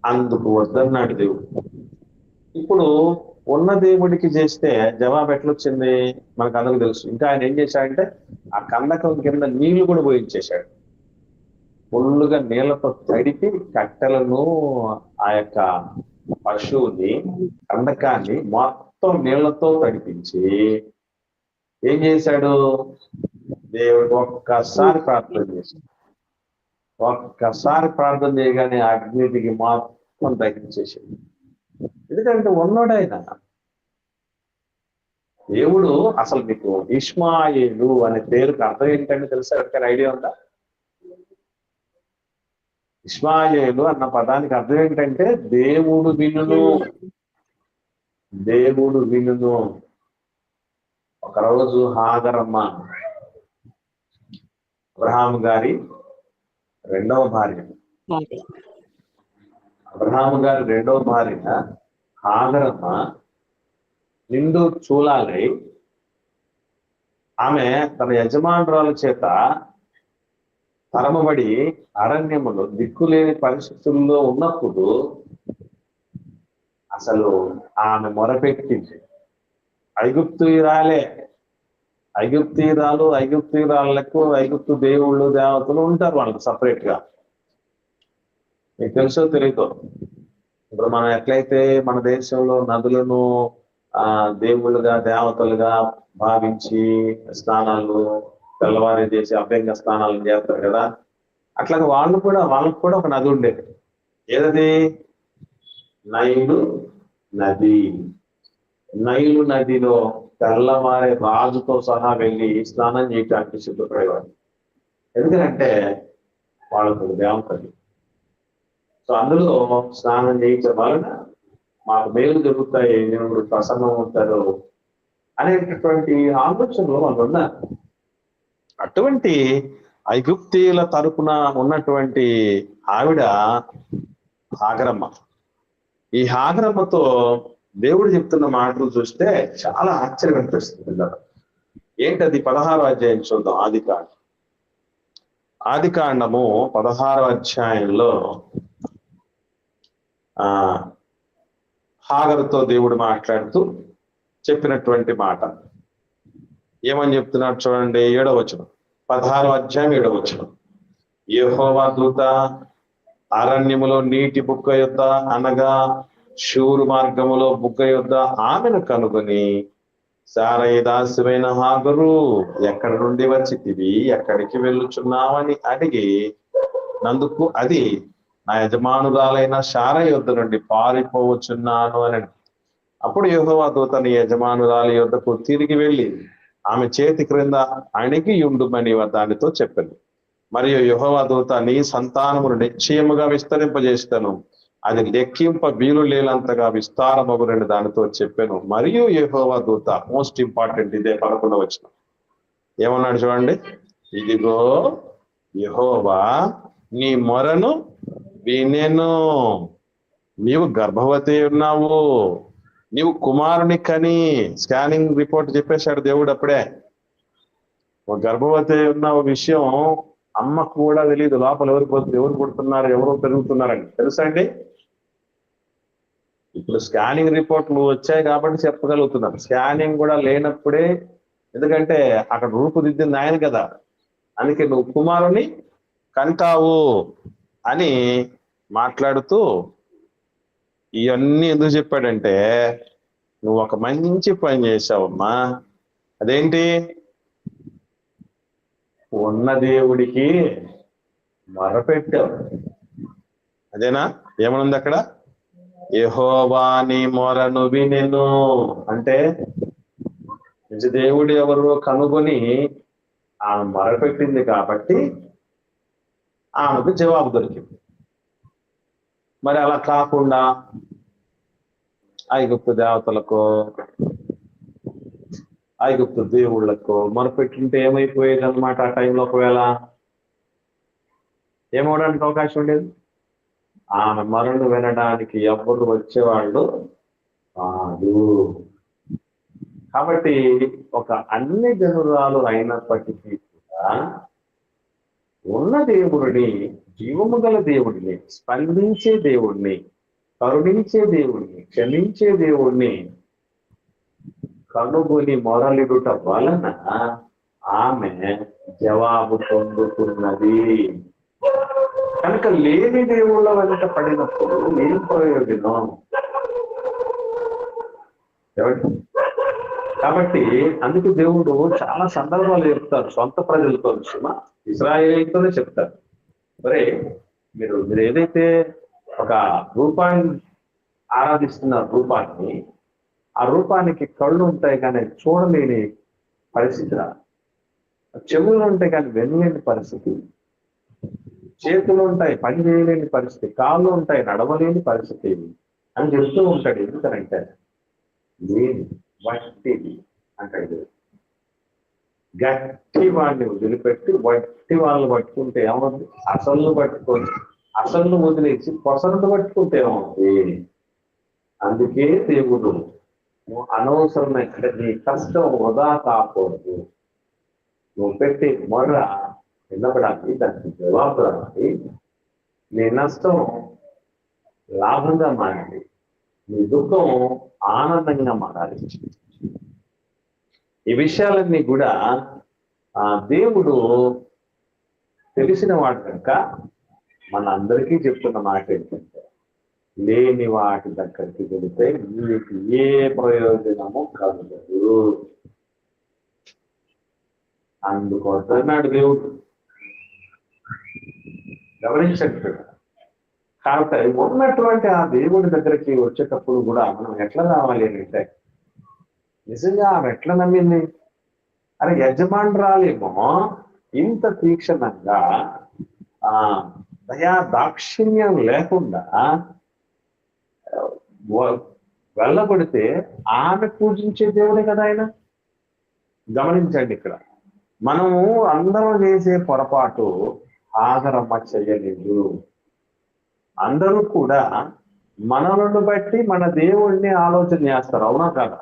అందుకు వద్దన్నాడు దేవుడు. ఇప్పుడు ఉన్న దేవుడికి చేస్తే జవాబు ఎట్లొచ్చింది మనకు అందరికి తెలుసు. ఇంకా ఆయన ఏం చేశాడంటే ఆ కందకం కింద నీళ్లు కూడా పోయించేశాడు. ఫుల్లుగా నీళ్లతో తడిపి కట్టెలను, ఆ యొక్క పశువుని, కందకాన్ని మొత్తం నీళ్లతో తడిపించి ఏం చేశాడు? దేవుడు ఒక్కసారి ప్రార్థన చేశాడు. ఒక్కసారి ప్రార్థన చేయగానే అగ్నిటికి మొత్తం తగ్గించేసాడు. ఎందుకంటే ఉన్నోడైనా దేవుడు. అసలు మీకు ఇష్మాయేలు అనే పేరుకి అర్థం ఏంటంటే తెలుసా? ఎవరికైనా ఐడియా ఉందా? ఇష్మాయేలు అన్న పదానికి అర్థం ఏంటంటే దేవుడు వినును, దేవుడు వినును. ఒకరోజు హాగరమ్మ, అబ్రహాము గారి రెండవ భార్య, అబ్రహాము గారి రెండవ భార్య హాగరమ్మ నిండు చూలాలై ఆమె తన యజమానురాల చేత తరమబడి అరణ్యములో దిక్కులేని పరిస్థితుల్లో ఉన్నప్పుడు అసలు ఆమె మొరపెట్టింది. ఐగుప్తీయురాలకు ఐగుప్తు దేవుళ్ళు దేవతలు ఉంటారు వాళ్ళకి సపరేట్ గా. మీకు తెలుసో తెలియదో, ఇప్పుడు మనం ఎట్లయితే మన దేశంలో నదులను దేవుళ్ళుగా దేవతలుగా భావించి స్నానాలు తెల్లవారి చేసి అభ్యంగ స్నానాలు చేస్తారు కదా, అట్లాగే వాళ్ళకు కూడా ఒక నది ఉండేది. ఏదది? నైలు నది. నైలు నదిలో తెల్లవారే రాజుతో సహా వెళ్ళి స్నానం చేయడానికి సిద్ధపడేవాడు. ఎందుకంటే వాళ్ళకు దేవతలు. సో అందులో స్నానం చేయించడం వలన మాకు మేలు జరుగుతాయి, దేవుడు ప్రసన్నం అవుతారు అనేటటువంటి ఆలోచనలో వాళ్ళు ఉన్నారు. అటువంటి ఐగుప్తీయుల తరపున ఉన్నటువంటి ఆవిడ హాగరమ్మ. ఈ హాగరమ్మతో దేవుడు చెప్తున్న మాటలు చూస్తే చాలా ఆశ్చర్యం అనిపిస్తుంది పిల్లలు. ఏంటది? 16వ అధ్యాయం చూద్దాం. ఆదికాండము 16వ అధ్యాయంలో హాగరుతో దేవుడు మాట్లాడుతూ చెప్పినటువంటి మాట ఏమని చెప్తున్నాడు చూడండి. 7వ వచనం, 16వ అధ్యాయం 7వ వచనం. యెహోవా దూత అరణ్యములో నీటి బుగ్గ యొద్ద, అనగా శూరు మార్గములో బుగ్గ యొద్ద ఆమెను కనుగొని, సారయి దాసివైన హాగరు, ఎక్కడి నుండి వచ్చితివి, ఎక్కడికి వెళ్ళుచున్నావని అడిగి, నందుకు అది నా యజమానురాలైన శారయి యొద్ద నుండి పారిపోవచ్చున్నాను అని. అప్పుడు యెహోవా దూత నీ యజమానురాలి యొద్దకు తిరిగి వెళ్ళి ఆమె చేతి క్రింద అణిగి ఉండుమని దానితో చెప్పాను. మరియు యెహోవా దూత నీ సంతానమును నిశ్చయముగా విస్తరింపజేస్తాను, అది లెక్కింప వీలు లేనంతగా విస్తారమగునని దానితో చెప్పాను. మరియు యెహోవా దూత, మోస్ట్ ఇంపార్టెంట్ ఇదే 11వ వచనం, ఏమన్నాడు చూడండి. ఇదిగో యెహోవా నీ మొరను వినెను, నీవు గర్భవతి ఉన్నావు, నీవు కుమారుని కని. స్కానింగ్ రిపోర్ట్ చెప్పేశాడు దేవుడు అప్పుడే. గర్భవతి ఉన్న విషయం అమ్మకు కూడా తెలియదు లోపల ఎవరు పోతుంది, ఎవరు పుడుతున్నారు, ఎవరు పెరుగుతున్నారని. తెలుసా అండి? ఇప్పుడు స్కానింగ్ రిపోర్ట్లు వచ్చాయి కాబట్టి చెప్పగలుగుతున్నారు. స్కానింగ్ కూడా లేనప్పుడే, ఎందుకంటే అక్కడ రూపుదిద్దింది ఆయన కదా. అందుకే నువ్వు కుమారుని కంటావు అని మాట్లాడుతూ ఇవన్నీ ఎందుకు చెప్పాడంటే, నువ్వు ఒక మంచి పని చేశావమ్మా. అదేంటి? ఉన్న దేవుడికి మొరపెట్టావు. అదేనా? ఏమనుంది అక్కడ? యెహోవా నీ మొరను వినెను అంటే నిజ దేవుడు ఎవరు కనుగొని ఆమె మొరపెట్టింది కాబట్టి ఆమెకు జవాబు దొరికింది. మరి అలా కాకుండా ఐగుప్తు దేవతలకో ఐగుప్తు దేవుళ్ళకో మొరపెట్టింటే ఏమైపోయేది అనమాట? ఆ టైంలో ఒకవేళ ఏమవడానికి అవకాశం ఉండేది? ఆమె మొరను వినడానికి ఎవరు వచ్చేవాళ్ళు కాదు. కాబట్టి ఒక అన్ని జనురాలు అయినప్పటికీ కూడా ఉన్న దేవుడిని, జీవము గల దేవుడిని, స్పందించే దేవుడిని, కరుణించే దేవుడిని, క్షమించే దేవుడిని కనుగొని మొరలిడుట వలన ఆమె జవాబు పొందుతున్నది. కనుక లేని దేవుళ్ళ వెంట పడినప్పుడు ఏం ప్రయోజనం? కాబట్టి అందుకు దేవుడు చాలా సందర్భాలు చెప్తారు సొంత ప్రజలతో, ఇశ్రాయేలీయులతోనే చెప్తారు. మరి మీరు ఏదైతే ఒక రూపాన్ని ఆరాధిస్తున్న రూపాన్ని, ఆ రూపానికి కళ్ళు ఉంటాయి కానీ చూడలేని పరిస్థితి రా, చెవులు ఉంటాయి కానీ వినలేని పరిస్థితి, చేతులు ఉంటాయి పని చేయలేని పరిస్థితి, కాళ్ళు ఉంటాయి నడవలేని పరిస్థితి అని చెప్తూ ఉంటాడు. ఎందుకనంటే నేను వట్టిది అంటాడు. గట్టి వాడిని వదిలిపెట్టి వట్టి వాళ్ళని పట్టుకుంటే ఏమవుతుంది? అసలు పట్టుకొని అసలు వదిలేసి పొసలను పట్టుకుంటే ఏమవుతుంది? అందుకే దేవుడు అనవసరమైన అంటే నీ కష్టం వృధా కాకూడదు, నువ్వు పెట్టే మొర్ర వినపడానికి, దానికి జవాబు రావాలి, నీ నష్టం లాభంగా మారాలి, నీ దుఃఖం ఆనందంగా మారాలి. ఈ విషయాలన్నీ కూడా దేవుడు తెలిసిన వాడు కనుక మన అందరికీ చెప్తున్న మాట ఏంటంటే, లేని వాటి దగ్గరికి వెళితే మీకు ఏ ప్రయోజనము కలగదు. అందుకోసన్నాడు దేవుడు. గమనించండి. కాబట్టి ఉన్నటువంటి ఆ దేవుడి దగ్గరికి వచ్చేటప్పుడు కూడా మనం ఎట్లా రావాలి అంటే, నిజంగా ఆమె ఎట్లా నమ్మింది? అరే యజమానురాలేమో ఇంత తీక్షణంగా దయా దాక్షిణ్యం లేకుండా వెళ్ళబడితే ఆమె పూజించే దేవుడే కదా ఆయన. గమనించండి, ఇక్కడ మనము అందరం చేసే పొరపాటు ఆగరమ్మ చేయలేదు. అందరూ కూడా మనలను బట్టి మన దేవుడిని ఆలోచన చేస్తారు, అవునా కదా?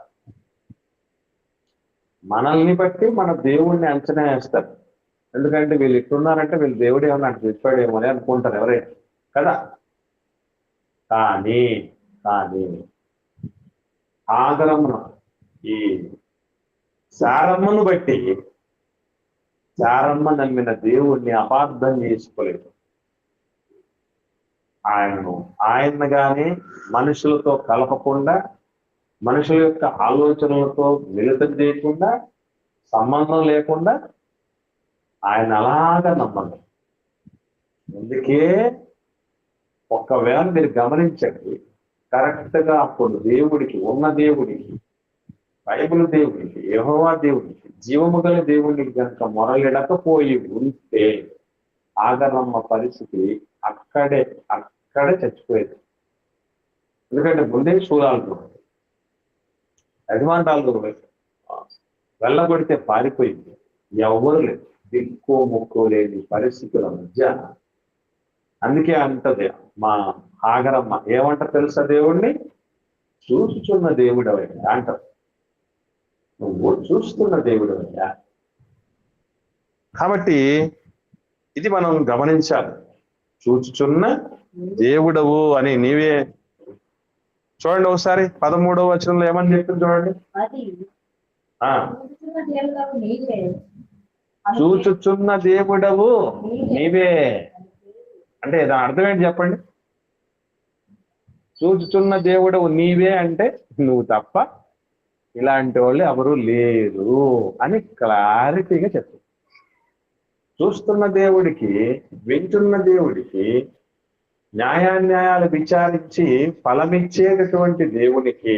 మనల్ని బట్టి మన దేవుడిని అంచనా వేస్తారు. ఎందుకంటే వీళ్ళు ఇట్టున్నారంటే వీళ్ళు దేవుడు ఏమన్నా నాకు చెప్పాడేమో అని అనుకుంటారు ఎవరైనా కదా. కానీ ఆగరమ్మ ఈ శారమ్మను బట్టి శారమ్మ నమ్మిన దేవుణ్ణి అపార్థం చేసుకోలేదు. ఆయన కానీ మనుషులతో కలపకుండా, మనుషుల యొక్క ఆలోచనలతో మిళితం చేయకుండా, సంబంధం లేకుండా ఆయన అలాగా నమ్మదు. అందుకే ఒకవేళ మీరు గమనించండి, కరెక్ట్ గా అప్పుడు దేవుడికి, ఉన్న దేవుడికి, బైబిల్ దేవుడికి, యెహోవా దేవుడికి, జీవము గల దేవుడికి కనుక మొరలిడకపోయి ఉంటే ఆగరమ్మ పరిస్థితి అక్కడే చచ్చిపోయేది. ఎందుకంటే ముందే శూలాలు యజమానురాలు వెళ్ళగొడితే పారిపోయింది. ఎవరు లేదు, దిక్కు ముక్కు లేని పరిస్థితుల మధ్య. అందుకే అంటది మా ఆగరమ్మ, ఏమంటారు తెలుసా? దేవుణ్ణి చూస్తున్న దేవుడు అంటారు. నువ్వు చూస్తున్న దేవుడు. కాబట్టి ఇది మనం గమనించాలి. చూచుచున్న దేవుడవు అని నీవే. చూడండి ఒకసారి 13వ వచనంలో ఏమని చెప్తుంది చూడండి. చూచుచున్న దేవుడవు నీవే అంటే దాని అర్థం ఏంటి చెప్పండి. చూచుచున్న దేవుడవు నీవే అంటే నువ్వు తప్ప ఇలాంటి వాళ్ళు ఎవరు లేరు అని క్లారిటీగా చెప్తుంది. చూస్తున్న దేవుడికి, వింటున్న దేవుడికి, న్యాయాన్యాయాలు విచారించి ఫలమిచ్చేటటువంటి దేవునికి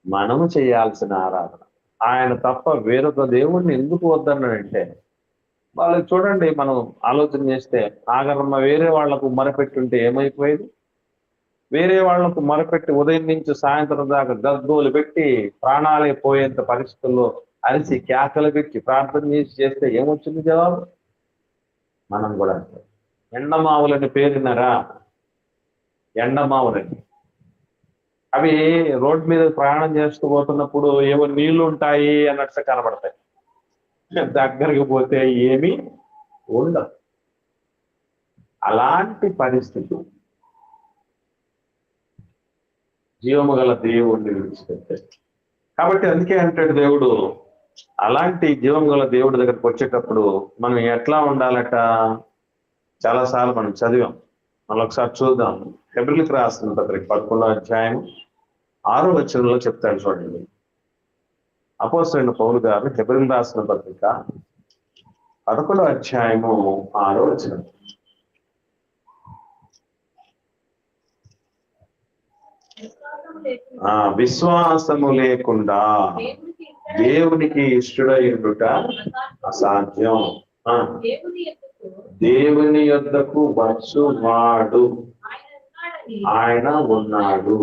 మనము చేయాల్సిన ఆరాధన. ఆయన తప్ప వేరొక దేవుడిని ఎందుకు వద్దన్నాడంటే, వాళ్ళకి చూడండి, మనం ఆలోచన చేస్తే ఆగరమ్మ వేరే వాళ్లకు మొరపెట్టుంటే ఏమైపోయేది? వేరే వాళ్లకు మొరపెట్టి ఉదయం నుంచి సాయంత్రం దాకా గద్దోలు పెట్టి ప్రాణాలే పోయేంత పరిస్థితుల్లో అరిసి కేకలు పెట్టి ప్రార్థన చేస్తే ఏమొచ్చింది జవాబు? మనం కూడా ఎండమావులని పేరున్నారా? ఎండమావులని అవి రోడ్డు మీద ప్రయాణం చేస్తూ పోతున్నప్పుడు ఏవో నీళ్లు ఉంటాయి అన్నట్టు కనబడతాయి. దగ్గరికి పోతే ఏమీ ఉండదు. అలాంటి పరిస్థితి జీవము గల దేవుడిని విడిచిపెట్టే. కాబట్టి అందుకే అంటాడు దేవుడు, అలాంటి జీవం గల దేవుడి దగ్గరికి వచ్చేటప్పుడు మనం ఎట్లా ఉండాలట? చాలాసార్లు మనం చదివాం, మనం ఒకసారి చూద్దాం. హెబ్రీయులకు రాసిన పత్రిక 11వ అధ్యాయం 6వ వచనంలో చెప్తాడు చూడండి. అపోస్తలుడైన పౌలు గారు హెబ్రీయులకు రాసిన పత్రిక 11వ అధ్యాయము 6వ వచనం. విశ్వాసము లేకుండా దేవునికి ఇష్టడయుట అసాధ్యం. దేవుని యొద్దకు వచ్చువాడు ఆయన ఉన్నాడు,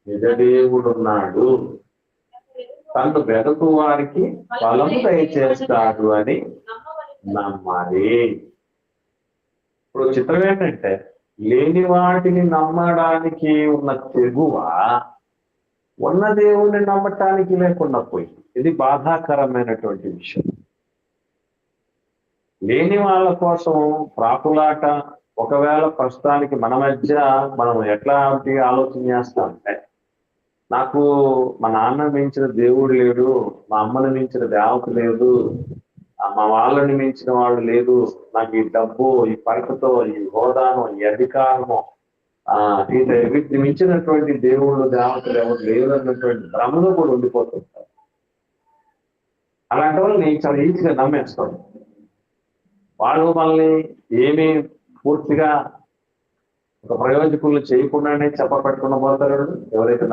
నిజ దేవుడున్నాడు, తను వెతుకు వారికి ఫలము దయచేస్తాడు అని నమ్మాలి. ఇప్పుడు చిత్రం ఏంటంటే, లేని వాటిని నమ్మడానికి ఉన్న తెగువ ఉన్న దేవుని నమ్మటానికి లేకుండా పోయింది. ఇది బాధాకరమైనటువంటి విషయం. లేని వాళ్ళ కోసం ప్రాకులాట. ఒకవేళ ప్రస్తుతానికి మన మధ్య మనం ఎట్లా ఆలోచన చేస్తామంటే, నాకు మా నాన్న మించిన దేవుడు లేడు, మా అమ్మని మించిన దేవత లేదు, మా వాళ్ళని మించిన వాళ్ళు లేదు, నాకు ఈ డబ్బు, ఈ పరకతో, ఈ హోదాను, ఈ అధికారము, వీటిని మించినటువంటి దేవుళ్ళు దేవతలు ఎవరు లేరు అన్నటువంటి భ్రమలో కూడా ఉండిపోతుంటారు. అలాంటి వాళ్ళు నేను చాలా ఈజీగా నమ్మేస్తాను. వాళ్ళు మనల్ని ఏమీ పూర్తిగా ఒక ప్రయోజకులు చేయకుండానే చెప్పబెట్టుకున్న పోతారు. ఎవరైతే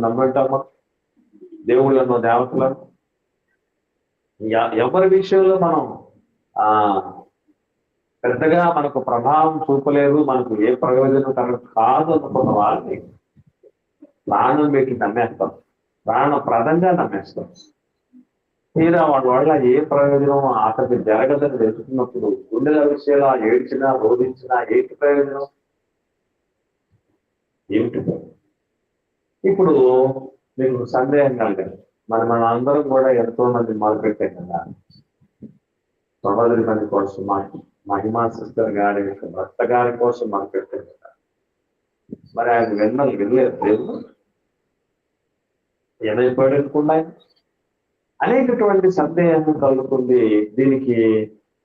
నమ్మంటామో దేవుళ్ళను, దేవతలను, ఎవరి విషయంలో మనం పెద్దగా మనకు ప్రభావం చూపలేదు, మనకు ఏ ప్రయోజనం కాదు అనుకున్న వాళ్ళని ప్రాణం పెట్టి నమ్మేస్తాం, ప్రాణప్రదంగా నమ్మేస్తాం. తీరా వాడి వల్ల ఏ ప్రయోజనం అతనికి జరగదని తెలుసుకున్నప్పుడు గుండెల విషయాలు ఏడ్చినా రోధించినా ఏంటి ప్రయోజనం? ఏమిటి? ఇప్పుడు మీకు సందేహం కలగదు, మన అందరం కూడా ఎంతో మంది మొదలుపెట్టాం కదా, సహోదరి పని కోసం, మహిమా సిస్టర్ గారి యొక్క భర్త గారి కోసం మొదలుపెట్టాం కదా. మరి ఆయన వినలేదు దేవుడు ఏమైపోయాడు అనుకుండా అనేకటువంటి సందేహం కలుగుతుంది. దీనికి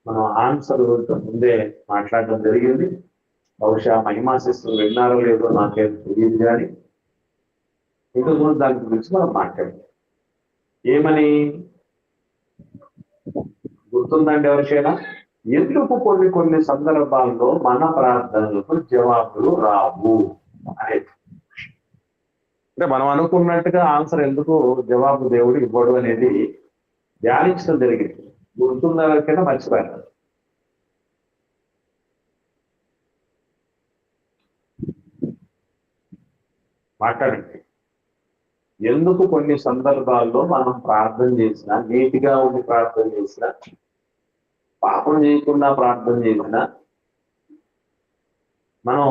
మనం ఆన్సర్ ముందే మాట్లాడడం జరిగింది. బహుశా మహిమా సిస్టర్ విన్నారో లేదో నాకేం తెలియదు, కానీ ఇంతకుముందు దాని గురించి మనం మాట్లాడాం. ఏమని గుర్తుందండి ఎవరికైనా? ఎందుకు కొన్ని సందర్భాల్లో మన ప్రార్థనలకు జవాబులు రావు అనేది. అంటే మనం అనుకున్నట్టుగా ఆన్సర్ ఎందుకు జవాబు దేవుడు ఇవ్వడు అనేది ధ్యానించడం జరిగింది. గుర్తున్న ఎవరికైనా మర్చిపోయారు. మాట్లాడండి. ఎందుకు కొన్ని సందర్భాల్లో మనం ప్రార్థన చేసినా, నీతిగా ఉండి ప్రార్థన చేసినా, పాపం చేయకుండా ప్రార్థన చేసినా, మనం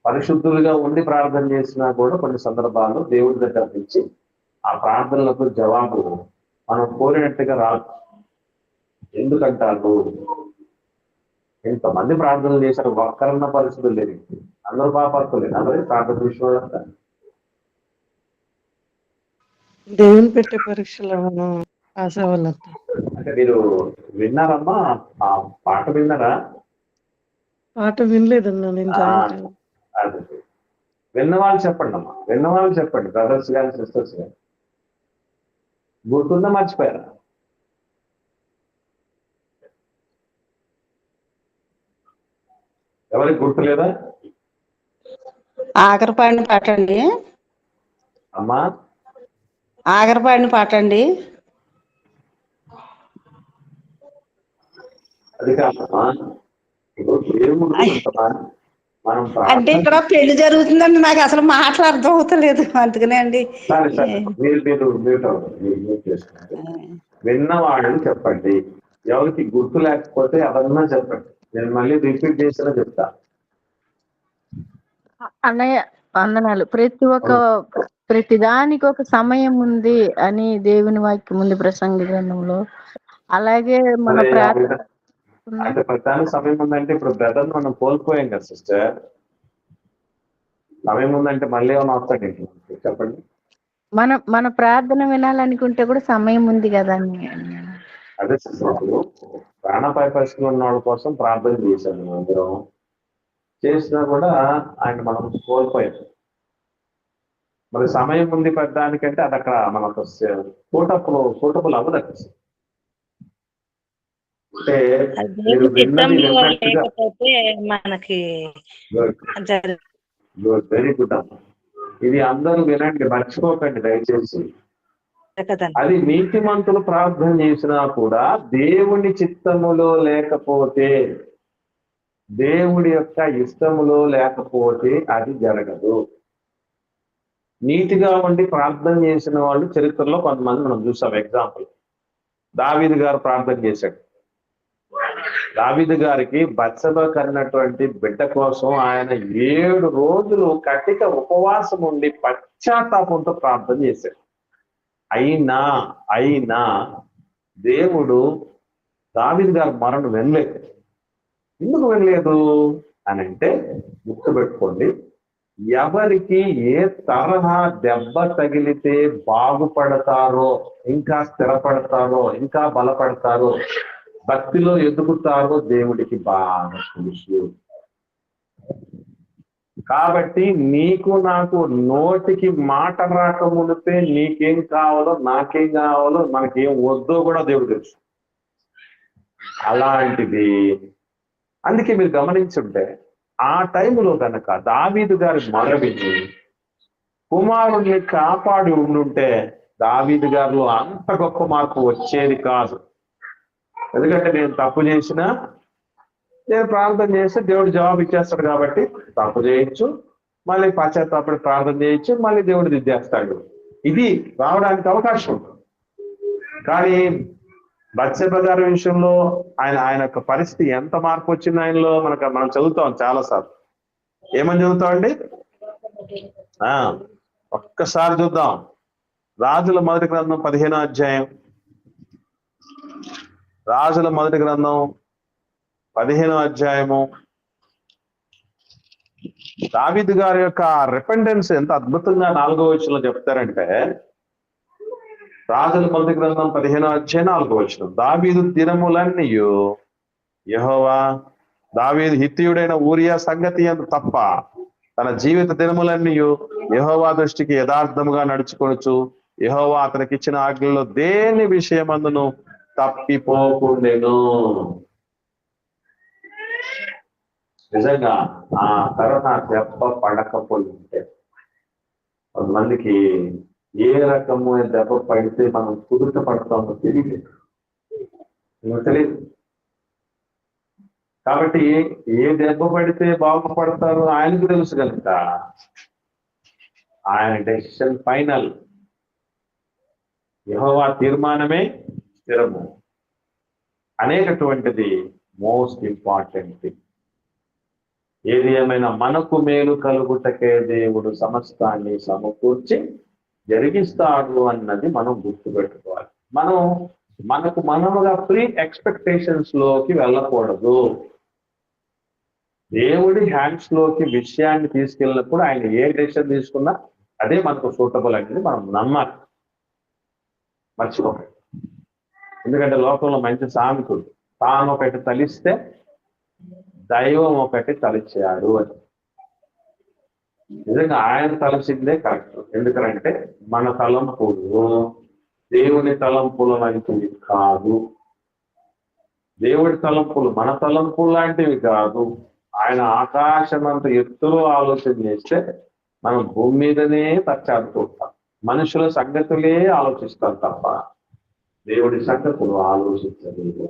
పరిశుద్ధులుగా ఉండి ప్రార్థన చేసినా కూడా కొన్ని సందర్భాల్లో దేవుడి దగ్గర నుంచి ఆ ప్రార్థనలకు జవాబు మనం కోరినట్టుగా రాదు. ఎందుకంటారు? ఇంతమంది ప్రార్థనలు చేశారు, ఒక్కరన్న పరిస్థితులు లేదు. అందరూ పాపర్తలేదు, అందరూ ప్రార్థన విషయంలో దేవుని పెట్టే పరీక్షలో మనం పాస్ అవ్వాలంట. అంటే మీరు విన్నారమ్మా ఆ పాట విన్నారా? పాట వినలేదన్నా, నేను జాయిన్ కాదు. అదే విన్నవాళ్ళు చెప్పండి అమ్మా, విన్నవాళ్ళు చెప్పండి, బ్రదర్స్ కానీ సిస్టర్స్ కానీ. గుర్తుందా మర్చిపోయారా? ఎవరికి గుర్తులేదా ఆఖరిపాడిన పాట అండి, అమ్మా? ఆఖరిపాడిన పాట అండి. అది కాదమ్మా, ఇప్పుడు దేవుడు ఉంటమా మనం అంటే ప్రార్థన. ఇక్కడ పెళ్లి జరుగుతుందండి, నాకు అసలు మాటలు అర్థం అవుతలేదు, అందుకనే అండి. సరే సరే, మీరు చేసుకోండి. విన్నవాళ్ళు చెప్పండి, ఎవరికి గుర్తు లేకపోతే అదన్నా చెప్పండి, నేను మళ్ళీ రిపీట్ చేసినా చెప్తా. అన్నయ్య వందనాలు. ప్రతి దానికి ఒక సమయం ఉంది అని దేవుని వాక్యం ఉంది ప్రసంగి గ్రంథంలో. అలాగే మన అదే ప్రార్థన అంటే ప్రధాన సమయం ఉందంటే ఇప్పుడు బ్రదర్ మనం కోల్పోయాం కదా సిస్టర్. సమయం ఉందంటే మళ్ళీ ఏమైనా వస్తాడు చెప్పండి. మన ప్రార్థన వినాలనుకుంటే కూడా సమయం ఉంది కదా అని. అదే సిస్టర్, ప్రాణాపాయ పరిస్థితులు ఉన్న వాళ్ళ కోసం ప్రార్థన చేశాను అందరం, చేసినా కూడా ఆయన మనం కోల్పోయాం. మరి సమయం ఉంది పెద్దానికంటే అది అక్కడ మనకు సూటబుల్ అవ్వదు. అంటే మీరు విన్నది విన్నట్టుగా. లేకపోతే మనకి వెరీ గుడ్ అమ్మా, ఇది అందరూ వినండి, మర్చిపోకండి దయచేసి. అది నీతిమంతులు ప్రార్థన చేసినా కూడా దేవుని చిత్తములో లేకపోతే, దేవుడి యొక్క ఇష్టములో లేకపోతే అది జరగదు. నీతిగా ఉండి ప్రార్థన చేసిన వాళ్ళు చరిత్రలో కొంతమంది మనం చూసాం. ఎగ్జాంపుల్, దావీదు గారు ప్రార్థన చేశాడు. దావీదు గారికి బత్షెబ కన్నటువంటి బిడ్డ కోసం ఆయన 7 రోజులు కటిక ఉపవాసం ఉండి పశ్చాత్తాపంతో ప్రార్థన చేశాడు. అయినా దేవుడు దావీదు గారి మరణం వినలేదు. ఎందుకు వినలేదు అని అంటే గుర్తుపెట్టుకోండి, ఎవరికి ఏ తరహా దెబ్బ తగిలితే బాగుపడతారో, ఇంకా స్థిరపడతారో, ఇంకా బలపడతారో, భక్తిలో ఎదుగుతారో దేవుడికి బాగా తెలుసు. కాబట్టి నీకు నాకు నోటికి మాట రాకముందే నీకేం కావాలో, నాకేం కావాలో, మనకేం వద్దో కూడా దేవుడు తెలుసు. అలాంటిది అందుకే మీరు గమనించుంటే ఆ టైంలో కనుక దావీదు గారి మొరవిని కుమారుణ్ణి కాపాడి ఉండుంటే దావీదు గారు అంత గొప్ప మార్పు వచ్చేది కాదు. ఎందుకంటే నేను తప్పు చేసినా నేను ప్రార్థన చేస్తే దేవుడు జవాబు ఇచ్చేస్తాడు. కాబట్టి తప్పు చేయొచ్చు, మళ్ళీ పశ్చాత్తాపడి ప్రార్థన చేయొచ్చు, మళ్ళీ దేవుడు దిద్దేస్తాడు. ఇది రావడానికి అవకాశం ఉంటుంది. కానీ బత్షెబ గారి విషయంలో ఆయన యొక్క పరిస్థితి ఎంత మార్పు వచ్చింది ఆయనలో మనం చదువుతాం చాలాసార్లు. ఏమని చదువుతామండి? ఒక్కసారి చూద్దాం. రాజుల మొదటి గ్రంథం 15వ అధ్యాయం. రాజుల మొదటి గ్రంథం 15వ అధ్యాయము. దావీదు గారి యొక్క రిపెండెన్స్ ఎంత అద్భుతంగా 4వ వచనంలో చెప్తారంటే, రాజుల మొదటి గ్రంథం 15వ అధ్యాయం 4వ వచనం. దావీదు దినములన్నీ యెహోవా దావీదు హిత్తీయుడైన ఊరియా సంగతి అంత తప్ప తన జీవిత దినములన్నీ యెహోవా దృష్టికి యథార్థముగా నడుచుకొనుచు యెహోవా అతనికి ఇచ్చిన ఆజ్ఞల్లో దేని విషయమందును తప్పిపోకుండెను. నిజంగా ఆ కరోనా దెబ్బ పడకపోయింటే కొంతమందికి ఏ రకమైన దెబ్బ పడితే మనం కుదుట పడతామో తెలియదు. కాబట్టి ఏ దెబ్బ పడితే బాగుపడతారో ఆయనకు తెలుసు కనుక ఆయన డెసిషన్ ఫైనల్. యెహోవా తీర్మానమే స్థిరము అనేటటువంటిది మోస్ట్ ఇంపార్టెంట్ థింగ్. ఏది ఏమైనా మనకు మేలు కలుగుటకే దేవుడు సమస్తాన్ని సమకూర్చి జరిగిస్తాడు అన్నది మనం గుర్తుపెట్టుకోవాలి. మనముగా ప్రీ ఎక్స్పెక్టేషన్స్ లోకి వెళ్ళకూడదు. దేవుడి హ్యాండ్స్ లోకి విషయాన్ని తీసుకెళ్ళినప్పుడు ఆయన ఏ డెసిషన్ తీసుకున్నా అదే మనకు సూటబుల్ అనేది మనం నమ్మాలి, మర్చిపోకండి. ఎందుకంటే లోకంలో మంచి సామెత ఉంది, తాను ఒకటి తలిస్తే దైవం ఒకటి తలిచాడు అని. నిజంగా ఆయన తలచిందే కరెక్ట్. ఎందుకంటే మన తలంపులు దేవుని తలంపుల లాంటివి కాదు, దేవుడి తలంపులు మన తలంపులు లాంటివి కాదు. ఆయన ఆకాశం అంత ఎత్తులో ఆలోచన చేస్తే మనం భూమి మీదనే తచ్చాడుకుంటాం, మనుషుల సంగతులే ఆలోచిస్తాం తప్ప దేవుడి సంగతులు ఆలోచించలేదు.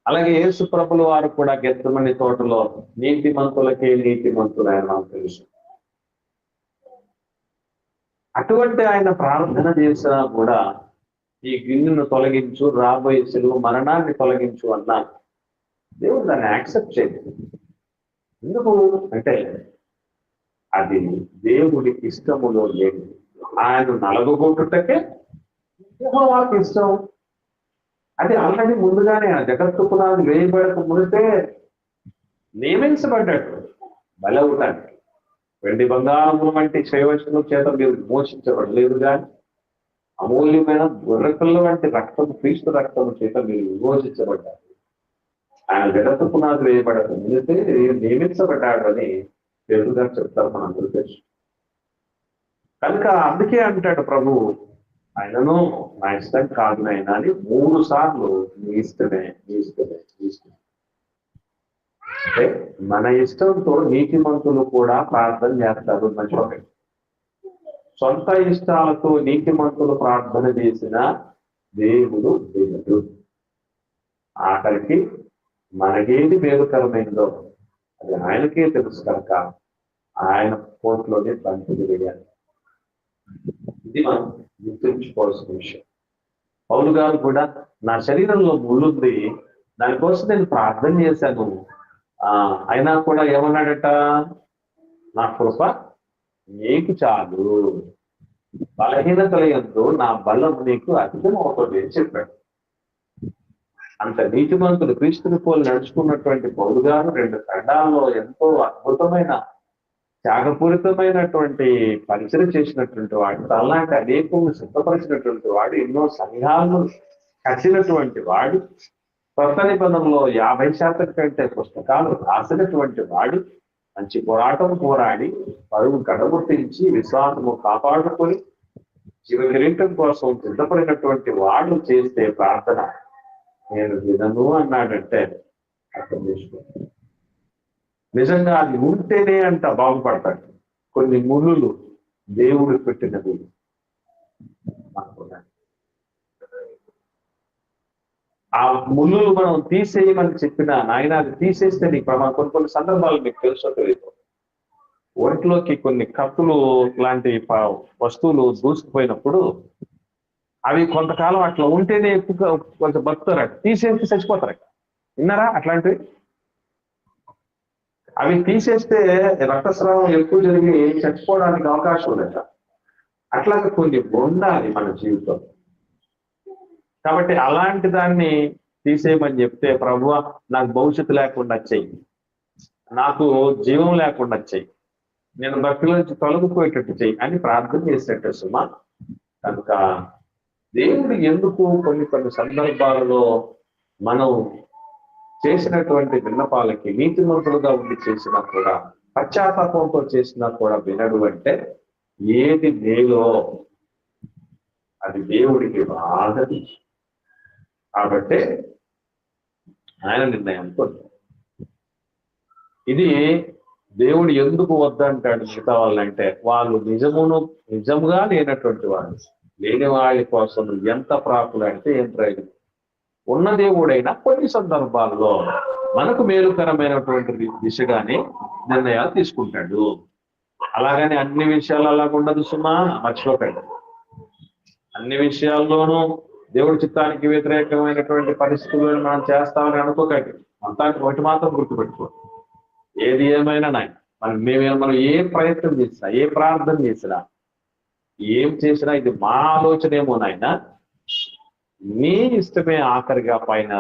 అలాగే యేసు ప్రభుల వారు కూడా గెత్సెమని తోటలో నీతిమంతులకే నీతిమంతులైన నాకు తెలుసు. అటువంటి ఆయన ప్రార్థన చేసినా కూడా ఈ గిన్నెను తొలగించు, రాబోయే సిలువ మరణాన్ని తొలగించు అన్నా దేవుడు దాన్ని యాక్సెప్ట్ చేయలేదు. ఎందుకు అంటే అది దేవుడి ఇష్టములో లేదు. ఆయన నలగొట్టుటకే యెహోవాకు ఇష్టం. అది ఆల్రెడీ ముందుగానే ఆ జగత్తు పునాది వేయబడక మునిపే నియమించబడ్డాడు బలవుటానికి. వెండి బంగారము వంటి శ్రేయస్సుల చేత మీరు విమోచించబడలేదు, కానీ అమూల్యమైన గొర్రెపిల్ల వంటి రక్తం, క్రీస్తు రక్తం చేత మీరు విమోచించబడ్డారు. ఆయన జగత్తు పునాది వేయబడక మునిపే నియమించబడ్డాడు అని తెలుగుగా చెప్తారు మనందరూ తెలుసు. కనుక అందుకే అంటాడు ప్రభు, ఆయనను నా ఇష్టం కాదు నాయన అని 3 సార్లు నీ ఇష్టమే, నీ ఇష్టమే, నీ ఇష్టమే. అంటే మన ఇష్టంతో నీతిమంతులు కూడా ప్రార్థన చేస్తారు. మర్చిపోకండి, సొంత ఇష్టాలతో నీతిమంతులు ప్రార్థన చేసిన దేవుడు దేవుడు. ఆఖరికి మనకేది మేలుకరమైందో అది ఆయనకే తెలుసు కనుక ఆయన కోర్టులోనే బంతిని వేయాలి. ఇది మనం గుర్తుంచుకోవాల్సిన విషయం. పౌలు గారు కూడా నా శరీరంలో ముళ్ళుంది, దానికోసం నేను ప్రార్థన చేశాను, అయినా కూడా ఏమన్నాడట, నా కృప నీకు చాలు, బలహీనతల యందు నా బలం నీకు అధికం అవుతుంది అని చెప్పాడు. అంత నీతిమంతుడు క్రీస్తుని పోలు నడుచుకున్నటువంటి పౌలు గారు 2 ఖండాల్లో ఎంతో అద్భుతమైన త్యాగపూరితమైనటువంటి పరిచయం చేసినటువంటి వాడు, అలాంటి అనేకము సిద్ధపరిచినటువంటి వాడు, ఎన్నో సంఘాలను కట్టినటువంటి వాడు, కొత్త నిబంధనలో 50% కంటే పుస్తకాలు రాసినటువంటి వాడు, మంచి పోరాటం పోరాడి పరువు గడగొట్టించి విశ్వాసము కాపాడుకొని జీవ కిరీటం కోసం సిద్ధపడినటువంటి వాడు చేస్తే ప్రార్థన నేను వినను అన్నాడంటే అర్థం చేసుకో. నిజంగా అది ఉంటేనే అంట బాగుపడతాడు. కొన్ని ముళ్ళు దేవుడు పెట్టినవి ఆ ముళ్ళు మనం తీసేయమని చెప్పిన నాయన అది తీసేస్తే నీకు ప్రమాదం. కొన్ని సందర్భాలు మీకు తెలుసో తెలియదు, ఒంట్లోకి కొన్ని కత్తులు లాంటి వస్తువులు దూసుకుపోయినప్పుడు అవి కొంతకాలం అట్లా ఉంటేనే ఎక్కువ కొంచెం బతుకుతారట, తీసేస్తే చచ్చిపోతారట. విన్నారా అట్లాంటివి? అవి తీసేస్తే రక్తస్రావం ఎక్కువ జరిగి చచ్చిపోవడానికి అవకాశం ఉందట. అట్లాగే కొన్ని ఉండాలి మన జీవితం. కాబట్టి అలాంటి దాన్ని తీసేయమని చెప్తే, ప్రభువా నాకు భవిష్యత్తు లేకుండా చెయ్యి, నాకు జీవం లేకుండా చెయ్యి, నేను భక్తిలోంచి తొలగిపోయేటట్టు చెయ్యి అని ప్రార్థన చేసేట సుమా. కనుక దేవుడు ఎందుకు కొన్ని సందర్భాలలో మనం చేసినటువంటి విన్నపాలకి నీతిమంతులుగా ఉండి చేసినా కూడా, పశ్చాత్తాపంతో చేసినా కూడా వినడు అంటే ఏది మేలో అది దేవుడికి బాగా తెలుసు. కాబట్టి ఆయన నిర్ణయం ఇది దేవుడు ఎందుకు వద్దంటాడు మిగతా వాళ్ళంటే, వాళ్ళు నిజముగా లేనటువంటి వాళ్ళు, లేని వాళ్ళ కోసం ఎంత ప్రాకులంటే ఏం ప్రయోజనం. ఉన్న దేవుడైనా కొన్ని సందర్భాల్లో మనకు మేలుకరమైనటువంటి దిశగానే నిర్ణయాలు తీసుకుంటాడు. అలాగని అన్ని విషయాలు అలాగ ఉండదు సుమా, మర్చిపోకండి. అన్ని విషయాల్లోనూ దేవుడి చిత్తానికి వ్యతిరేకమైనటువంటి పరిస్థితులను మనం చేస్తామని అనుకోకండి. మొత్తానికి ఒకటి మాత్రం గుర్తుపెట్టుకో, ఏది ఏమైనా మనం ఏ ప్రయత్నం చేసినా, ఏ ప్రార్థన చేసినా, ఏం చేసినా ఇది మా ఆలోచన ఏమో నాయన, నీ ఇష్టమే ఆఖరిగా పైన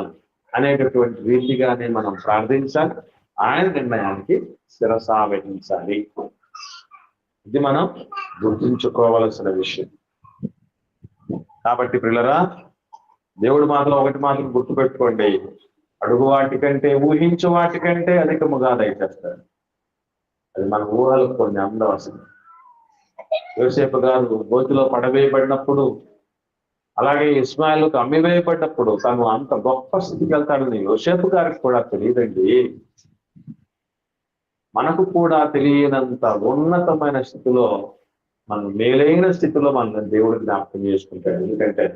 అనేటటువంటి రీతిగానే మనం ప్రార్థించాలి. ఆయన నిర్ణయానికి శిరస వహించాలి. ఇది మనం గుర్తుంచుకోవలసిన విషయం. కాబట్టి ప్రియులరా, దేవుడు మాత్రం ఒకటి మాత్రం గుర్తుపెట్టుకోండి, అడుగు వాటికంటే ఊహించు వాటికంటే అధికముగా దయచేస్తాడు. అది మన ఊహలకు కొన్ని అందవలసింది. యోసేపు గారు గోతిలో పడవేయబడినప్పుడు, అలాగే ఇస్మాయిల్కు అమ్మివేయబడినప్పుడు తను అంత గొప్ప స్థితికి వెళ్తాడని యోసేపు గారికి కూడా తెలియదండి. మనకు కూడా తెలియనంత ఉన్నతమైన స్థితిలో, మనం మేలైన స్థితిలో మనల్ని దేవుడు జ్ఞాపకం చేసుకుంటాడు. ఎందుకంటే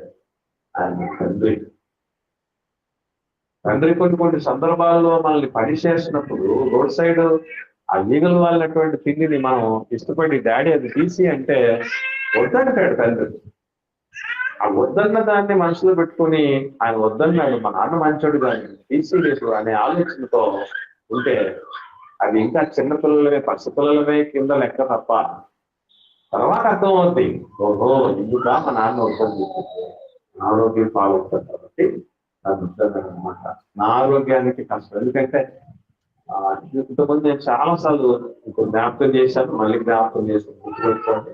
ఆయన తండ్రి. కొన్ని సందర్భాల్లో మనల్ని పనిచేసినప్పుడు రోడ్ సైడ్ ఆ ఈగలు వాళ్ళటువంటి తిండిని మనం ఇష్టపడి డాడీ అది తీసి అంటే వద్దంటాడు తండ్రి. ఆ వద్దన్న దాన్ని మనసులో పెట్టుకుని ఆయన వద్దన్నాడు, మా నాన్న మంచోడు కానీ తీసేయలేదు అనే ఆలోచనతో ఉంటే అది ఇంకా చిన్నపిల్లలమే, పసిపిల్లలమే కింద లెక్క తప్ప తర్వాత అర్థం అవుద్ది, ఓహో ఇంకా మా నాన్న వద్దని ఆరోగ్యం పాల్గొంటారు కాబట్టి అది వద్దన్నాడు అనమాట. నా ఆరోగ్యానికి కష్టం. ఎందుకంటే ఇంతకుముందు నేను చాలాసార్లు జ్ఞాపకం చేశాను, మళ్ళీ జ్ఞాపకం చేసి గుర్తుపెట్టుకోండి.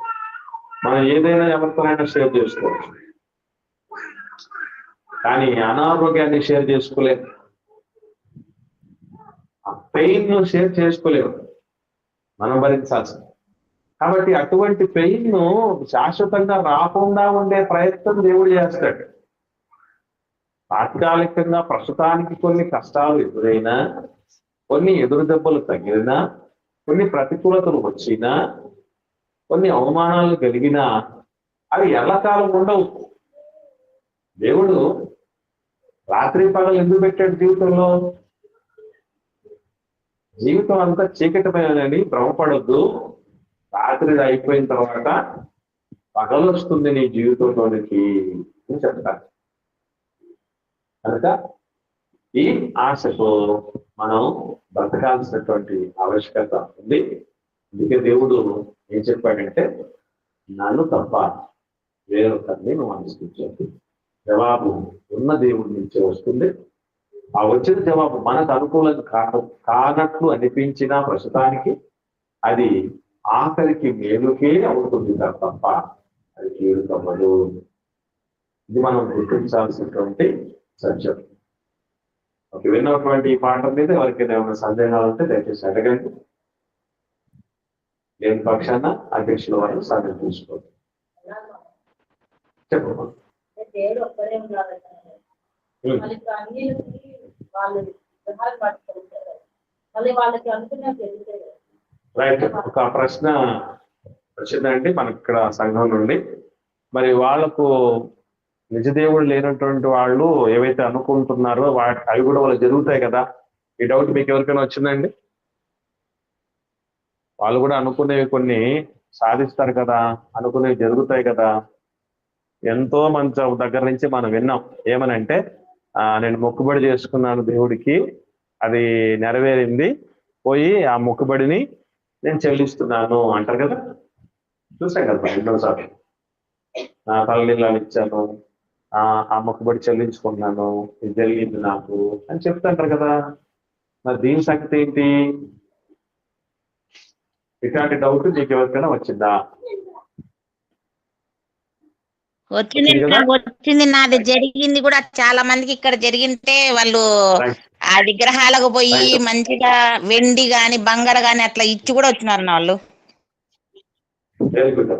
మనం ఏదైనా ఎవరితోనైనా షేర్ చేసుకోవచ్చు, కానీ అనారోగ్యాన్ని షేర్ చేసుకోలేము, ఆ పెయిన్ ను షేర్ చేసుకోలేము, మనం భరించాల్సింది. కాబట్టి అటువంటి పెయిన్ ను శాశ్వతంగా రాకుండా ఉండే ప్రయత్నం దేవుడు చేస్తాడు. తాత్కాలికంగా ప్రస్తుతానికి కొన్ని కష్టాలు ఎదురైనా, కొన్ని ఎదురు దెబ్బలు తగిలినా, కొన్ని ప్రతికూలతలు వచ్చినా, కొన్ని అవమానాలు కలిగినా అవి ఎల్లకాలం ఉండవు. దేవుడు రాత్రి పగలు ఎందుకు పెట్టాడు జీవితంలో? జీవితం అంతా చీకటమైనదని భ్రమపడొద్దు. రాత్రి అయిపోయిన తర్వాత పగలు వస్తుంది నీ జీవితంలోనికి అని చెప్తాను. కనుక ఈ ఆశతో మనం బ్రతకాల్సినటువంటి ఆవశ్యకత ఉంది. అందుకే దేవుడు ఏం చెప్పాడంటే, నన్ను తప్ప వేరొకరిని నువ్వు అనుసరించదు. జవాబు ఉన్న దేవుడి నుంచే వస్తుంది. ఆ వచ్చిన జవాబు మనకు అనుకూలం కానట్లు అనిపించిన ప్రస్తుతానికి అది ఆఖరికి మేలుకే అవుతుంది తప్ప అది కీడు తప్పదు. ఇది మనం గుర్తించాల్సినటువంటి సత్యం. ఓకే, విన్నటువంటి ఈ పాఠం మీద ఎవరికైనా ఏమైనా సందేహాలు ఉంటే దయచేసి అడగండి. లేని పక్షాన అధ్యక్షుల వారు సాధన తీసుకోండి. చెప్పమ్మా. రైట్. ఒక ప్రశ్న వచ్చిందండి మనకి ఇక్కడ సంఘం నుండి. మరి వాళ్లకు నిజదేవుడు లేనటువంటి వాళ్ళు ఏవైతే అనుకుంటున్నారో అవి కూడా వాళ్ళు జరుగుతాయి కదా. ఈ డౌట్ మీకు ఎవరికైనా వచ్చిందండి? వాళ్ళు కూడా అనుకునేవి కొన్ని సాధిస్తారు కదా, అనుకునేవి జరుగుతాయి కదా. ఎంతో మంది దగ్గర నుంచి మనం విన్నాం. ఏమనంటే, నేను మొక్కుబడి చేసుకున్నాను దేవుడికి, అది నెరవేరింది, పోయి ఆ మొక్కుబడిని నేను చెల్లిస్తున్నాను అంటారు కదా. చూసాం కదా ఎన్నోసార్లు. నా తల్లిదండ్రులు ఇచ్చాను, ఆ మొక్కుబడి చెల్లించుకున్నాను, ఇది జరిగింది నాకు అని చెప్తుంటారు కదా. మరి దీని సంగతి ఏంటి? ఇట్లాంటి డౌట్ మీకు ఎవరికైనా వచ్చిందా? వచ్చింది. నాది జరిగింది కూడా. చాలా మందికి ఇక్కడ జరిగింటే వాళ్ళు ఆ విగ్రహాలకు పోయి మంచిగా వెండి గాని బంగారు గాని అట్లా ఇచ్చి కూడా వచ్చినారు వాళ్ళు. Very good,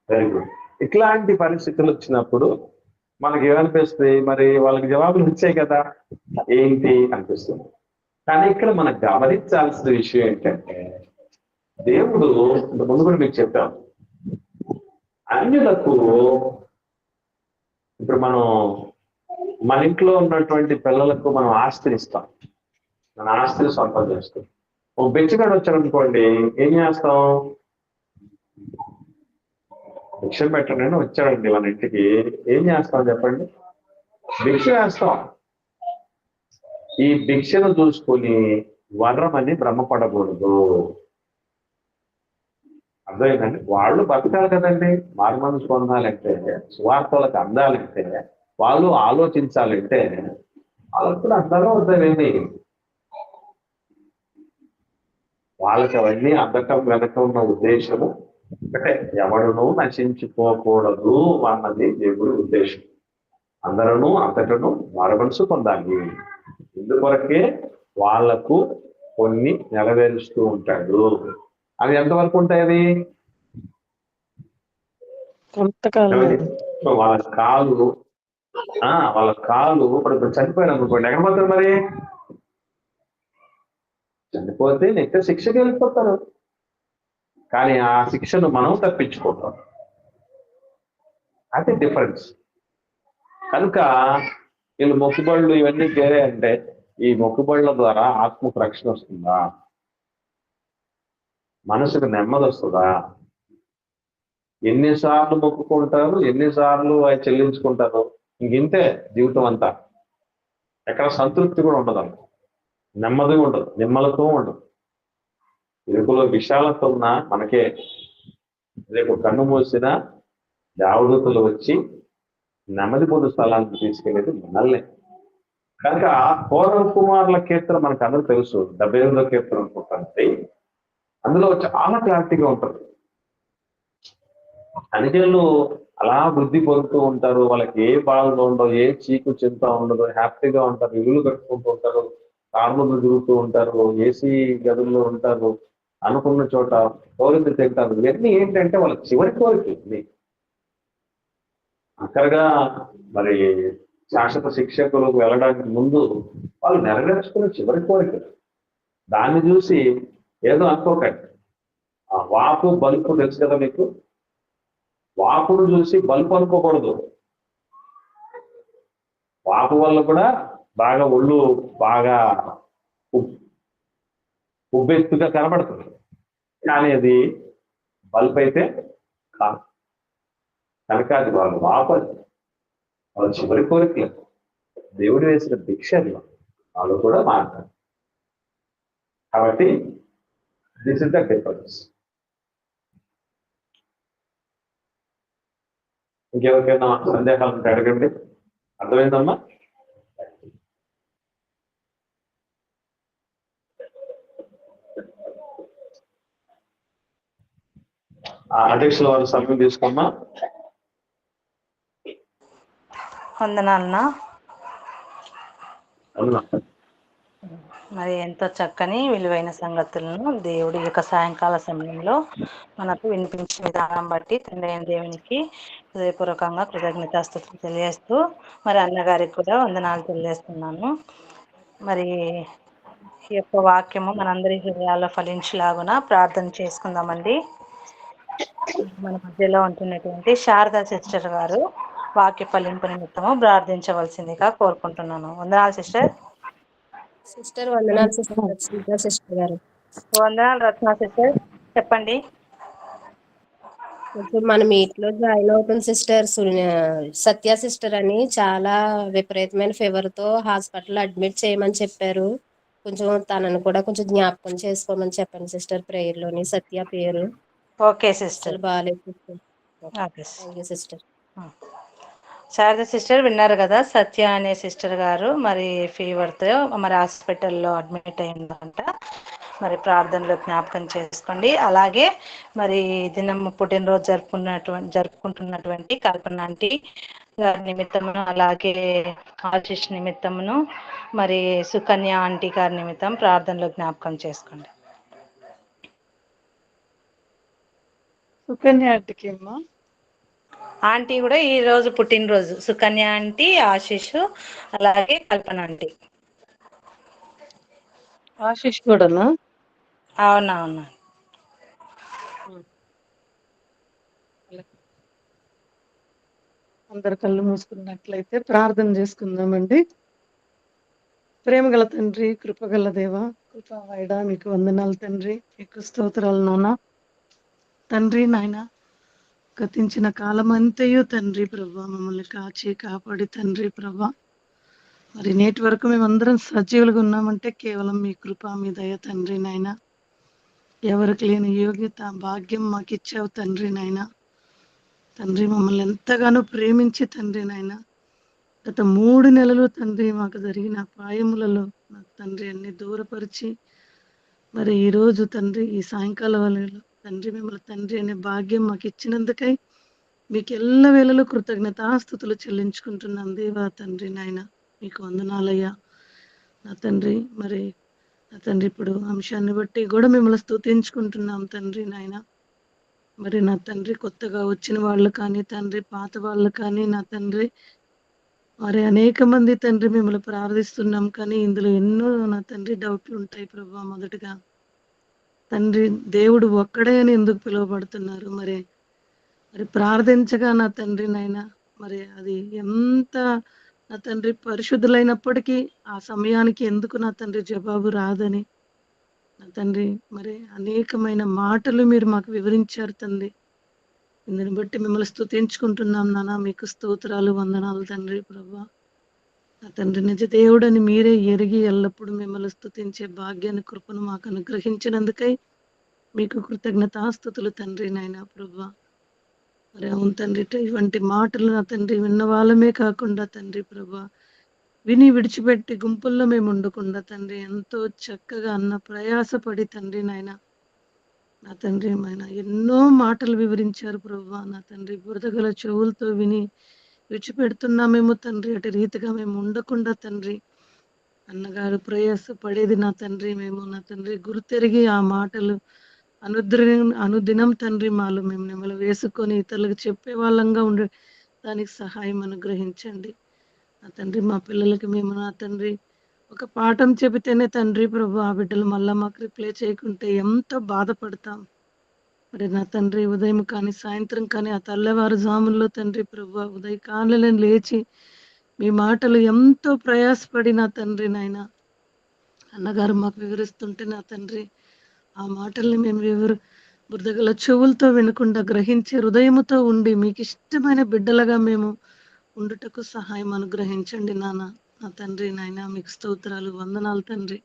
very good. ఇట్లాంటి పరిస్థితులు వచ్చినప్పుడు మనకి ఏమనిపిస్తుంది? మరి వాళ్ళకి జవాబులు ఇచ్చాయి కదా, ఏంటి అనిపిస్తుంది. కానీ ఇక్కడ మనకు గమనించాల్సిన విషయం ఏంటంటే, దేవుడు ముందు కూడా మీకు చెప్పాం, అన్యులకు ఇప్పుడు మనం మన ఇంట్లో ఉన్నటువంటి పిల్లలకు మనం ఆస్తిని ఇస్తాం, మన ఆస్తిని సొంతం చేస్తాం. ఒక బెచ్చగాడు వచ్చాడు అనుకోండి, ఏం చేస్తాం? భిక్ష పెట్టండి వచ్చాడండి మన ఇంటికి, ఏం చేస్తాం చెప్పండి? భిక్ష వేస్తాం. ఈ భిక్షను చూసుకొని వరమని భ్రమపడకూడదు. అర్థమైందండి? వాళ్ళు బతకాలి కదండి. మారుమనసు పొందాలంటే, సువార్తలకు అందాలంటే, వాళ్ళు ఆలోచించాలంటే వాళ్ళకు కూడా అందాలో వద్దానండి. వాళ్ళకి అవన్నీ అందటం వెనక ఉన్న ఉద్దేశము ఒకటే, ఎవడును నశించుకోకూడదు అన్నది దేవుడి ఉద్దేశం. అందరూ అంతటను మారుమనసు పొందాలి. ఇందుకొరకే వాళ్లకు కొన్ని నెరవేరుస్తూ ఉంటాడు. అవి ఎంతవరకు ఉంటాయి? అది వాళ్ళ కాలు ఇప్పుడు చనిపోయాడు అనుకోండి, ఎక్కడ పోతారు మరి? చనిపోతే నెక్స్ట్ శిక్షకి వెళ్ళిపోతారు. కానీ ఆ శిక్షను మనం తప్పించుకుంటాం. అది డిఫరెన్స్. కనుక వీళ్ళు మొక్కుబళ్ళు ఇవన్నీ వేరే. అంటే ఈ మొక్కుబళ్ళ ద్వారా ఆత్మకు రక్షణ వస్తుందా? మనసుకు నెమ్మది వస్తుందా? ఎన్నిసార్లు మొక్కుకుంటారు, ఎన్నిసార్లు అవి చెల్లించుకుంటారు, ఇంతే జీవితం అంతా. ఎక్కడ సంతృప్తి కూడా ఉండదు, నెమ్మది ఉండదు, నిమ్మలతో ఉండదు. ఇరుకులో విశాలత ఉన్నా మనకే రేపు కన్ను మూసిన దేవదూతలు వచ్చి నెమ్మది పొందు స్థలానికి తీసుకెళ్ళేది మనల్ని. కనుక పూర్వ కుమారుల కీర్తన మనకు అందరూ తెలుసు, 78వ కీర్తన అనుకుంటుంది. అందులో చాలా క్లారిటీగా ఉంటుంది. అనుజనులు అలా వృద్ధి పొందుతూ ఉంటారు. వాళ్ళకి ఏ బాధలు ఉండవు, ఏ చీకు చింత ఉండదు, హ్యాపీగా ఉంటారు, ఇల్లు కట్టుకుంటూ ఉంటారు, కార్లు తిరుగుతూ ఉంటారు, ఏసీ గదుల్లో ఉంటారు, అనుకున్న చోట కోరికలు తింటారు. ఇవన్నీ ఏంటంటే వాళ్ళ చివరి కోరిక. అక్కడగా మరి శాశ్వత శిక్షకులకు వెళ్ళడానికి ముందు వాళ్ళు నెరవేర్చుకునే చివరి కోరికలు. దాన్ని చూసి ఏదో అనుకోకండి. ఆ వాపు బలుపు తెలుసు కదా మీకు. వాపును చూసి బలుపు అనుకోకూడదు. వాపు వల్ల కూడా బాగా ఒళ్ళు బాగా ఉబ్బెత్తుగా కనబడుతుంది, కానీ అది బల్బ్ అయితే కాదు. కనుక అది వాళ్ళు వాపది, వాళ్ళ చివరి కోరికలు, దేవుడు వేసిన భిక్షలు వాళ్ళు కూడా మారుతారు. కాబట్టి దిస్ ఇస్ ద డిఫరెన్స్. ఇంకెవరికైనా సందేహాలు ఉంటే అడగండి. అర్థమైందమ్మా? అధ్యక్షుల వారు సమయం తీసుకున్నా. వందనాలన్నా. మరి ఎంతో చక్కని విలువైన సంగతులను దేవుడి యొక్క సాయంకాల సమయంలో మనకు వినిపించే విధానం బట్టి తండ్రి అయిన దేవునికి హృదయపూర్వకంగా కృతజ్ఞతాస్తుతులు తెలియజేస్తూ మరి అన్నగారికి కూడా వందనాలు తెలియజేస్తున్నాను. మరి ఈ యొక్క వాక్యము మనందరి హృదయాల్లో ఫలించేలాగున ప్రార్థన చేసుకుందామండి. మన మధ్యలో ఉంటున్నటువంటి శారదా సిస్టర్ గారు వాక్య ఫలింపు నిమిత్తము ప్రార్థించవలసిందిగా కోరుకుంటున్నాను. వందనాలు సిస్టర్. సిస్టర్ వందనాలు సిస్టర్. సిస్టర్ గారు వందనాలు రత్న సిస్టర్, చెప్పండి. కొంచెం మన మీట్లో జాయిన్ అవుతుంది సిస్టర్. సత్య సిస్టర్ అని చాలా విపరీతమైన ఫీవర్ తో హాస్పిటల్ అడ్మిట్ చేయమని చెప్పారు. కొంచెం తనను కూడా కొంచెం జ్ఞాపకం చేసుకోమని చెప్పండి సిస్టర్. ప్రేయర్ లోని సత్య పేరు. Okay sister. బాగాలేదు sister. Okay thank you sister. Sharada sister విన్నారు కదా, సత్య అనే సిస్టర్ గారు మరి ఫీవర్తో మరి హాస్పిటల్లో అడ్మిట్ అయిందంట. మరి ప్రార్థనలో జ్ఞాపకం చేసుకోండి. అలాగే మరి దినం పుట్టినరోజు జరుపుకుంటున్నటువంటి కల్పన ఆంటీ గారి నిమిత్తమును, అలాగే ఆశీష్ నిమిత్తమును, మరి సుకన్య ఆంటీ గారి నిమిత్తం ప్రార్థనలో జ్ఞాపకం చేసుకోండి. సుకన్య ఆంటీకి ఆంటీ కూడా ఈ రోజు పుట్టినరోజు. సుకన్య ఆంటీ, ఆశీష్, అలాగే కల్పన ఆంటీ. ఆశీష్ కూడానా? అవునవును. అందరు కళ్ళు మూసుకున్నట్లయితే ప్రార్థన చేసుకుందామండి. ప్రేమగల తండ్రి, కృపగల దేవ, కృపావాయుడా, మీకు వందనాలు తండ్రి, మీకు స్తోత్రాలు నాన్న. తండ్రి నాయన, గతించిన కాలం అంతయు తండ్రి ప్రభా మమ్మల్ని కాచి కాపాడి తండ్రి ప్రభా మరి నేటి వరకు మేమందరం సజీవులుగా ఉన్నామంటే కేవలం మీ కృప, మీ దయ తండ్రి నాయన. ఎవరికి లేని యోగ్యత, భాగ్యం మాకు ఇచ్చావు తండ్రి నాయన. తండ్రి మమ్మల్ని ఎంతగానో ప్రేమించి తండ్రి నాయన గత 3 నెలలు తండ్రి మాకు జరిగిన అపాయములలో నాకు తండ్రి అన్ని దూరపరిచి మరి ఈ రోజు తండ్రి ఈ సాయంకాల వేళలో తండ్రి మిమ్మల్ని తండ్రి అనే భాగ్యం మాకు ఇచ్చినందుకై మీకు ఎల్ల వేళలో కృతజ్ఞతాస్తుతులు చెల్లించుకుంటున్నాం దేవా తండ్రి నాయన. మీకు వందనాలయ్యా నా తండ్రి. మరి నా తండ్రి ఇప్పుడు అంశాన్ని బట్టి కూడా మిమ్మల్ని స్తుతించుకుంటున్నాం తండ్రి నాయన. మరి నా తండ్రి కొత్తగా వచ్చిన వాళ్ళు కానీ తండ్రి, పాత వాళ్ళు కానీ నా తండ్రి, మరి అనేక మంది తండ్రి మిమ్మల్ని ప్రార్థిస్తున్నాం కానీ ఇందులో ఎన్నో నా తండ్రి డౌట్లు ఉంటాయి ప్రభా. మొదటగా తండ్రి దేవుడు ఒక్కడే అని ఎందుకు పిలువబడుతున్నారు? మరి మరి ప్రార్థించగా నా తండ్రి నాయన, మరి అది ఎంత నా తండ్రి పరిశుద్ధులైనప్పటికీ ఆ సమయానికి ఎందుకు నా తండ్రి జవాబు రాదని నా తండ్రి మరి అనేకమైన మాటలు మీరు మాకు వివరించారు తండ్రి. ఇందుని బట్టి మిమ్మల్ని స్తుతించుకుంటున్నాం నాన్న. మీకు స్తోత్రాలు, వందనాలు తండ్రి ప్రభా. నా తండ్రి నిజ దేవుడని మీరే ఎరిగి ఎల్లప్పుడూ మిమ్మల్ని స్తుతించే భాగ్యాన్ని, కృపను మాకు అనుగ్రహించినందుకై మీకు కృతజ్ఞతాస్తుతులు తండ్రి నాయన ప్రభా. మరి అవును తండ్రి, ఇటువంటి మాటలు నా తండ్రి విన్న వాళ్ళమే కాకుండా తండ్రి ప్రభా, విని విడిచిపెట్టి గుంపుల్లో మేము ఉండకుండా తండ్రి ఎంతో చక్కగా అన్న ప్రయాసపడి తండ్రి నాయన నా తండ్రి ఆయన ఎన్నో మాటలు వివరించారు ప్రభా. నా తండ్రి బురదగల చెవులతో విని విడిచిపెడుతున్నామేమో తండ్రి, అటు రీతిగా మేము ఉండకుండా తండ్రి అన్నగారు ప్రయాస పడేది నా తండ్రి మేము నా తండ్రి గుర్తెరిగి ఆ మాటలు అనుదినం తండ్రి మాలో మేము నెమలు వేసుకొని ఇతరులకు చెప్పే వాళ్ళంగా ఉండే దానికి సహాయం అనుగ్రహించండి నా తండ్రి. మా పిల్లలకి మేము నా తండ్రి ఒక పాఠం చెబితేనే తండ్రి ప్రభు ఆ బిడ్డలు మళ్ళా మాకు రిప్లై చేయకుంటే ఎంతో బాధపడతాం. మరి నా తండ్రి ఉదయం కానీ సాయంత్రం కానీ ఆ తెల్లవారుజాముల్లో తండ్రి ప్రభు ఉదయకాలను లేచి మీ మాటలు ఎంతో ప్రయాసపడి నా తండ్రి నాయన అన్నగారు మాకు వివరిస్తుంటే నా తండ్రి ఆ మాటల్ని మేము బురదగల చెవులతో వినకుండా గ్రహించి హృదయముతో ఉండి మీకు ఇష్టమైన బిడ్డలుగా మేము ఉండుటకు సహాయం అనుగ్రహించండి నాన్న. నా తండ్రి నాయన మీకు స్తోత్రాలు, వందనాలు తండ్రి.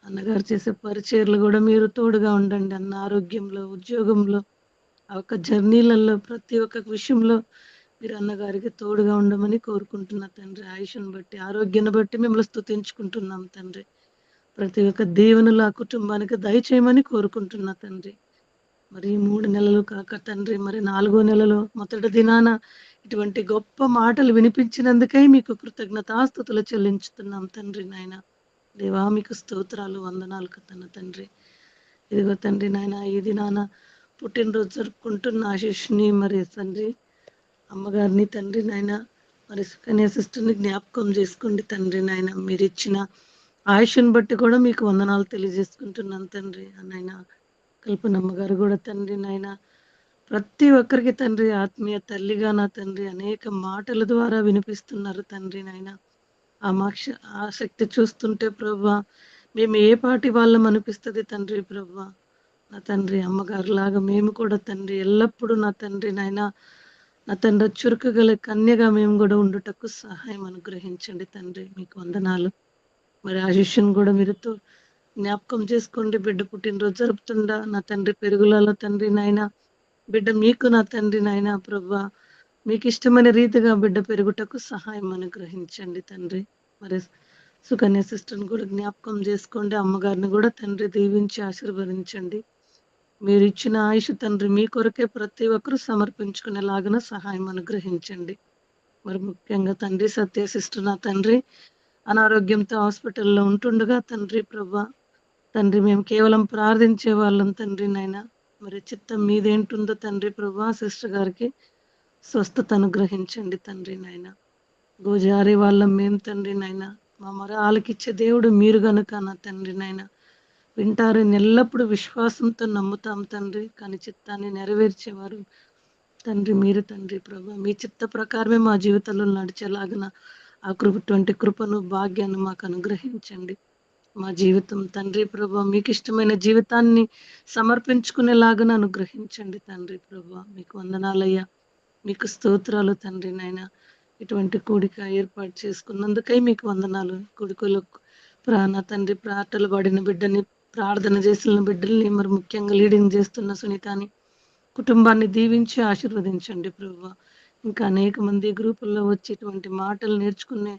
అన్నగారు చేసే పరిచర్లు కూడా మీరు తోడుగా ఉండండి అన్న. ఆరోగ్యంలో, ఉద్యోగంలో, ఆ ఒక్క జర్నీలలో ప్రతి ఒక్క విషయంలో మీరు అన్నగారికి తోడుగా ఉండమని కోరుకుంటున్నా తండ్రి. ఆయుష్ను బట్టి, ఆరోగ్యాన్ని బట్టి మిమ్మల్ని స్తుతించుకుంటున్నాం తండ్రి. ప్రతి ఒక్క దీవెనలు ఆ కుటుంబానికి దయచేయమని కోరుకుంటున్నా తండ్రి. మరి 3 నెలలు కాక తండ్రి మరి 4వ నెలలో మొదటి దినాన ఇటువంటి గొప్ప మాటలు వినిపించినందుకై మీకు కృతజ్ఞతాస్తుతులు చెల్లించుతున్నాం తండ్రి నాయన. దేవా మీకు స్తోత్రాలు, వందనాలు కథన తండ్రి. ఇదిగో తండ్రి నాయన ఈ దినాన పుట్టినరోజు జరుపుకుంటున్న ఆశీష్ని మరి తండ్రి అమ్మగారిని తండ్రి నాయన మరి కన్యా సిస్టర్ని జ్ఞాపకం చేసుకోండి తండ్రి నాయన. మీరు ఇచ్చిన ఆయుష్ని బట్టి కూడా మీకు వందనాలు తెలియజేసుకుంటున్నాను తండ్రి. నాయన కల్పనమ్మ గారు కూడా తండ్రి నాయన ప్రతి ఒక్కరికి తండ్రి ఆత్మీయ తల్లిగా నా తండ్రి అనేక మాటల ద్వారా వినిపిస్తున్నారు తండ్రి నాయన. ఆ శక్తి చూస్తుంటే ప్రభా మేము ఏ పాటి వాళ్ళం అనిపిస్తుంది తండ్రి ప్రభా. నా తండ్రి అమ్మగారు లాగా మేము కూడా తండ్రి ఎల్లప్పుడూ నా తండ్రి నాయన నా తండ్రి చురుకగల కన్యగా మేము కూడా ఉండుటకు సహాయం అనుగ్రహించండి తండ్రి. మీకు వందనాలు. మరి ఆశిష్యుని కూడా మీరుతో జ్ఞాపకం చేసుకోండి. బిడ్డ పుట్టినరోజు జరుపుతుండా నా తండ్రి పెరుగులలో తండ్రి నాయన బిడ్డ మీకు నా తండ్రి నాయన ప్రభా మీకు ఇష్టమైన రీతిగా బిడ్డ పెరుగుటకు సహాయం అనుగ్రహించండి తండ్రి. మరి సుకన్య సిస్టర్ని కూడా జ్ఞాపకం చేసుకోండి. అమ్మగారిని కూడా తండ్రి దీవించి ఆశీర్వదించండి. మీరు ఇచ్చిన ఆయుష్ తండ్రి మీ కొరకే ప్రతి ఒక్కరూ సమర్పించుకునేలాగా సహాయం అనుగ్రహించండి. మరి ముఖ్యంగా తండ్రి సత్య సిస్టర్ నా తండ్రి అనారోగ్యంతో హాస్పిటల్లో ఉంటుండగా తండ్రి ప్రభా తండ్రి మేము కేవలం ప్రార్థించే వాళ్ళం తండ్రి నాయన. మరి చిత్తం మీదేంటుందో తండ్రి ప్రభా సిస్టర్ గారికి స్వస్థత అనుగ్రహించండి తండ్రి నాయన. గోజారి వాళ్ళం మేము తండ్రి నాయన. మా మొర ఆలకిచ్చే దేవుడు మీరు గనుక నా తండ్రి నాయన వింటారని ఎల్లప్పుడూ విశ్వాసంతో నమ్ముతాం తండ్రి. కానీ చిత్తాన్ని నెరవేర్చేవారు తండ్రి మీరు తండ్రి ప్రభా. మీ చిత్త ప్రకారమే మా జీవితంలో నడిచేలాగిన అటువంటి కృపను భాగ్యాన్ని మాకు అనుగ్రహించండి. మా జీవితం తండ్రి ప్రభా మీకు ఇష్టమైన జీవితాన్ని సమర్పించుకునేలాగా అనుగ్రహించండి తండ్రి ప్రభా. మీకు వందనాలయ్యా, మీకు స్తోత్రాలు తండ్రి నాయన. ఇటువంటి కూడిక ఏర్పాటు చేసుకున్నందుకై మీకు వందనాలు. కొడుకులు ప్రాణ తండ్రి ప్రార్థనలు పడిన బిడ్డని, ప్రార్థన చేసిన బిడ్డల్ని, మరి ముఖ్యంగా లీడింగ్ చేస్తున్న సునీతాని కుటుంబాన్ని దీవించి ఆశీర్వదించండి ప్రభా. ఇంకా అనేక మంది గ్రూపుల్లో వచ్చి ఇటువంటి మాటలు నేర్చుకునే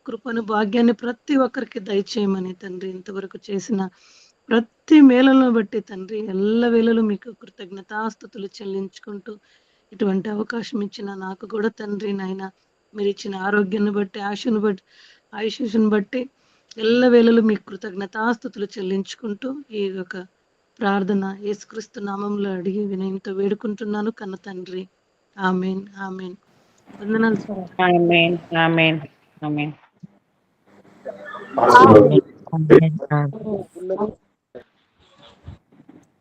కృపను భాగ్యాన్ని ప్రతి ఒక్కరికి దయచేయమని తండ్రి ఇంతవరకు చేసిన ప్రతి మేళలను బట్టి తండ్రి ఎల్ల వేళలు మీకు కృతజ్ఞతాస్తుతులు చెల్లించుకుంటూ ఇటువంటి అవకాశం ఇచ్చిన నాకు కూడా తండ్రి నాయన మీరు ఇచ్చిన ఆరోగ్యాన్ని బట్టి ఆయుష్ను బట్టి ఎల్ల వేళలు మీకు కృతజ్ఞతాస్తుతులు చెల్లించుకుంటూ ఈ యొక్క ప్రార్థన యేసుక్రీస్తు నామంలో అడిగి వినయంతో వేడుకుంటున్నాను కన్న తండ్రి. ఆమేన్ ఆమేన్. వందనాలు సార్. ఆమేన్ ఆమేన్ ఆమేన్.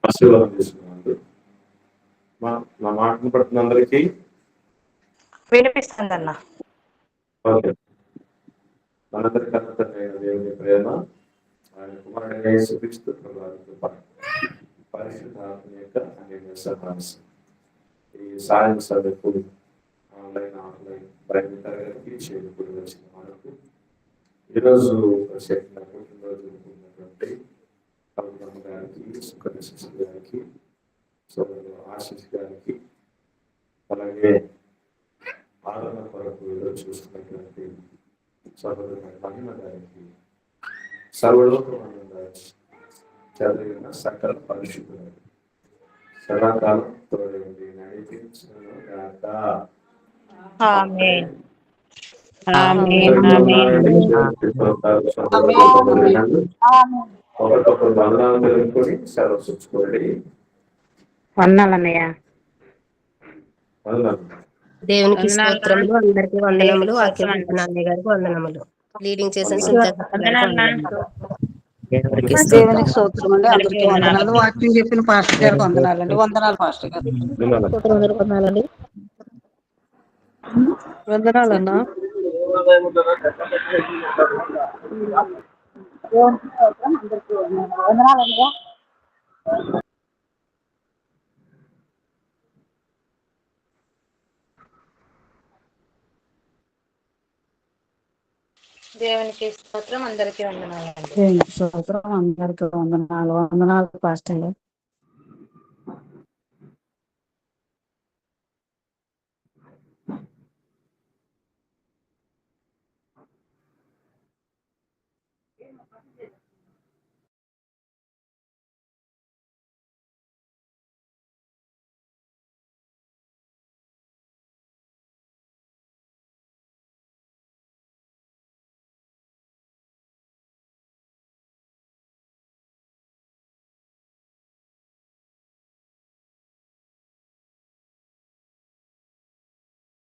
ఆశీర్వాదం తీసుకున్నాను. నా మాటను పడుతున్న అందరికీ వినిపిస్తుందన్న. ఓకే. మనందరికీ కన్నతండ్రైన దేవుని ప్రేమ, ఆయన కుమారుడైన యేసుక్రీస్తు ప్రభువారి కృప, పరిశుద్ధాత్మ యొక్క అన్యోన్య సహవాసం ఈ సాయం సభకు ఆన్లైన్ బైబిల్ తరగతికి చేరుకుని వచ్చిన మనకు ఈరోజు ప్రత్యేకంగా పుట్టినరోజు ఉన్నటువంటి అబ్రహం గారికి, సుకన్య గారికి, సోదరుడు ఆశీష్ గారికి, అలాగే ఆదరణ కొరకు ఎదురు చూస్తున్నటువంటి సోదరుడు మహిమ గారికి, సర్వలోకమందు చదివిన సకల పరిశుద్ధులకు సదాకాలం తోడేండి నడిపించును గాక. ఆమేన్ ఆమేన్ ఆమేన్. ఒకరికొకరు వందనాలు తెలుపుకొని సెలవు చూసుకోండి. వందనాలన్నయ్య. వందనాలు. దేవునికి స్తోత్రములు, అందరికీ వందనములు. వాక్యం అన్నయ్య గారికి వందనములు. లీడింగ్ చేసిన సించర్ దేవునికి దేవునికి స్తోత్రం అండి. అందరికీ వందనాలు. వాక్యం చెప్పిన పాస్టర్ గారికి వందనాలండి. వందనాలు పాస్టర్ గారు. వందనాలండి. వందనాలన్నా. దేవునికి స్తోత్రం, అందరికీ వందనాలండి. దేవునికి స్తోత్రం, అందరికీ వందనాలు. వందనాలు పాస్టర్ గారు.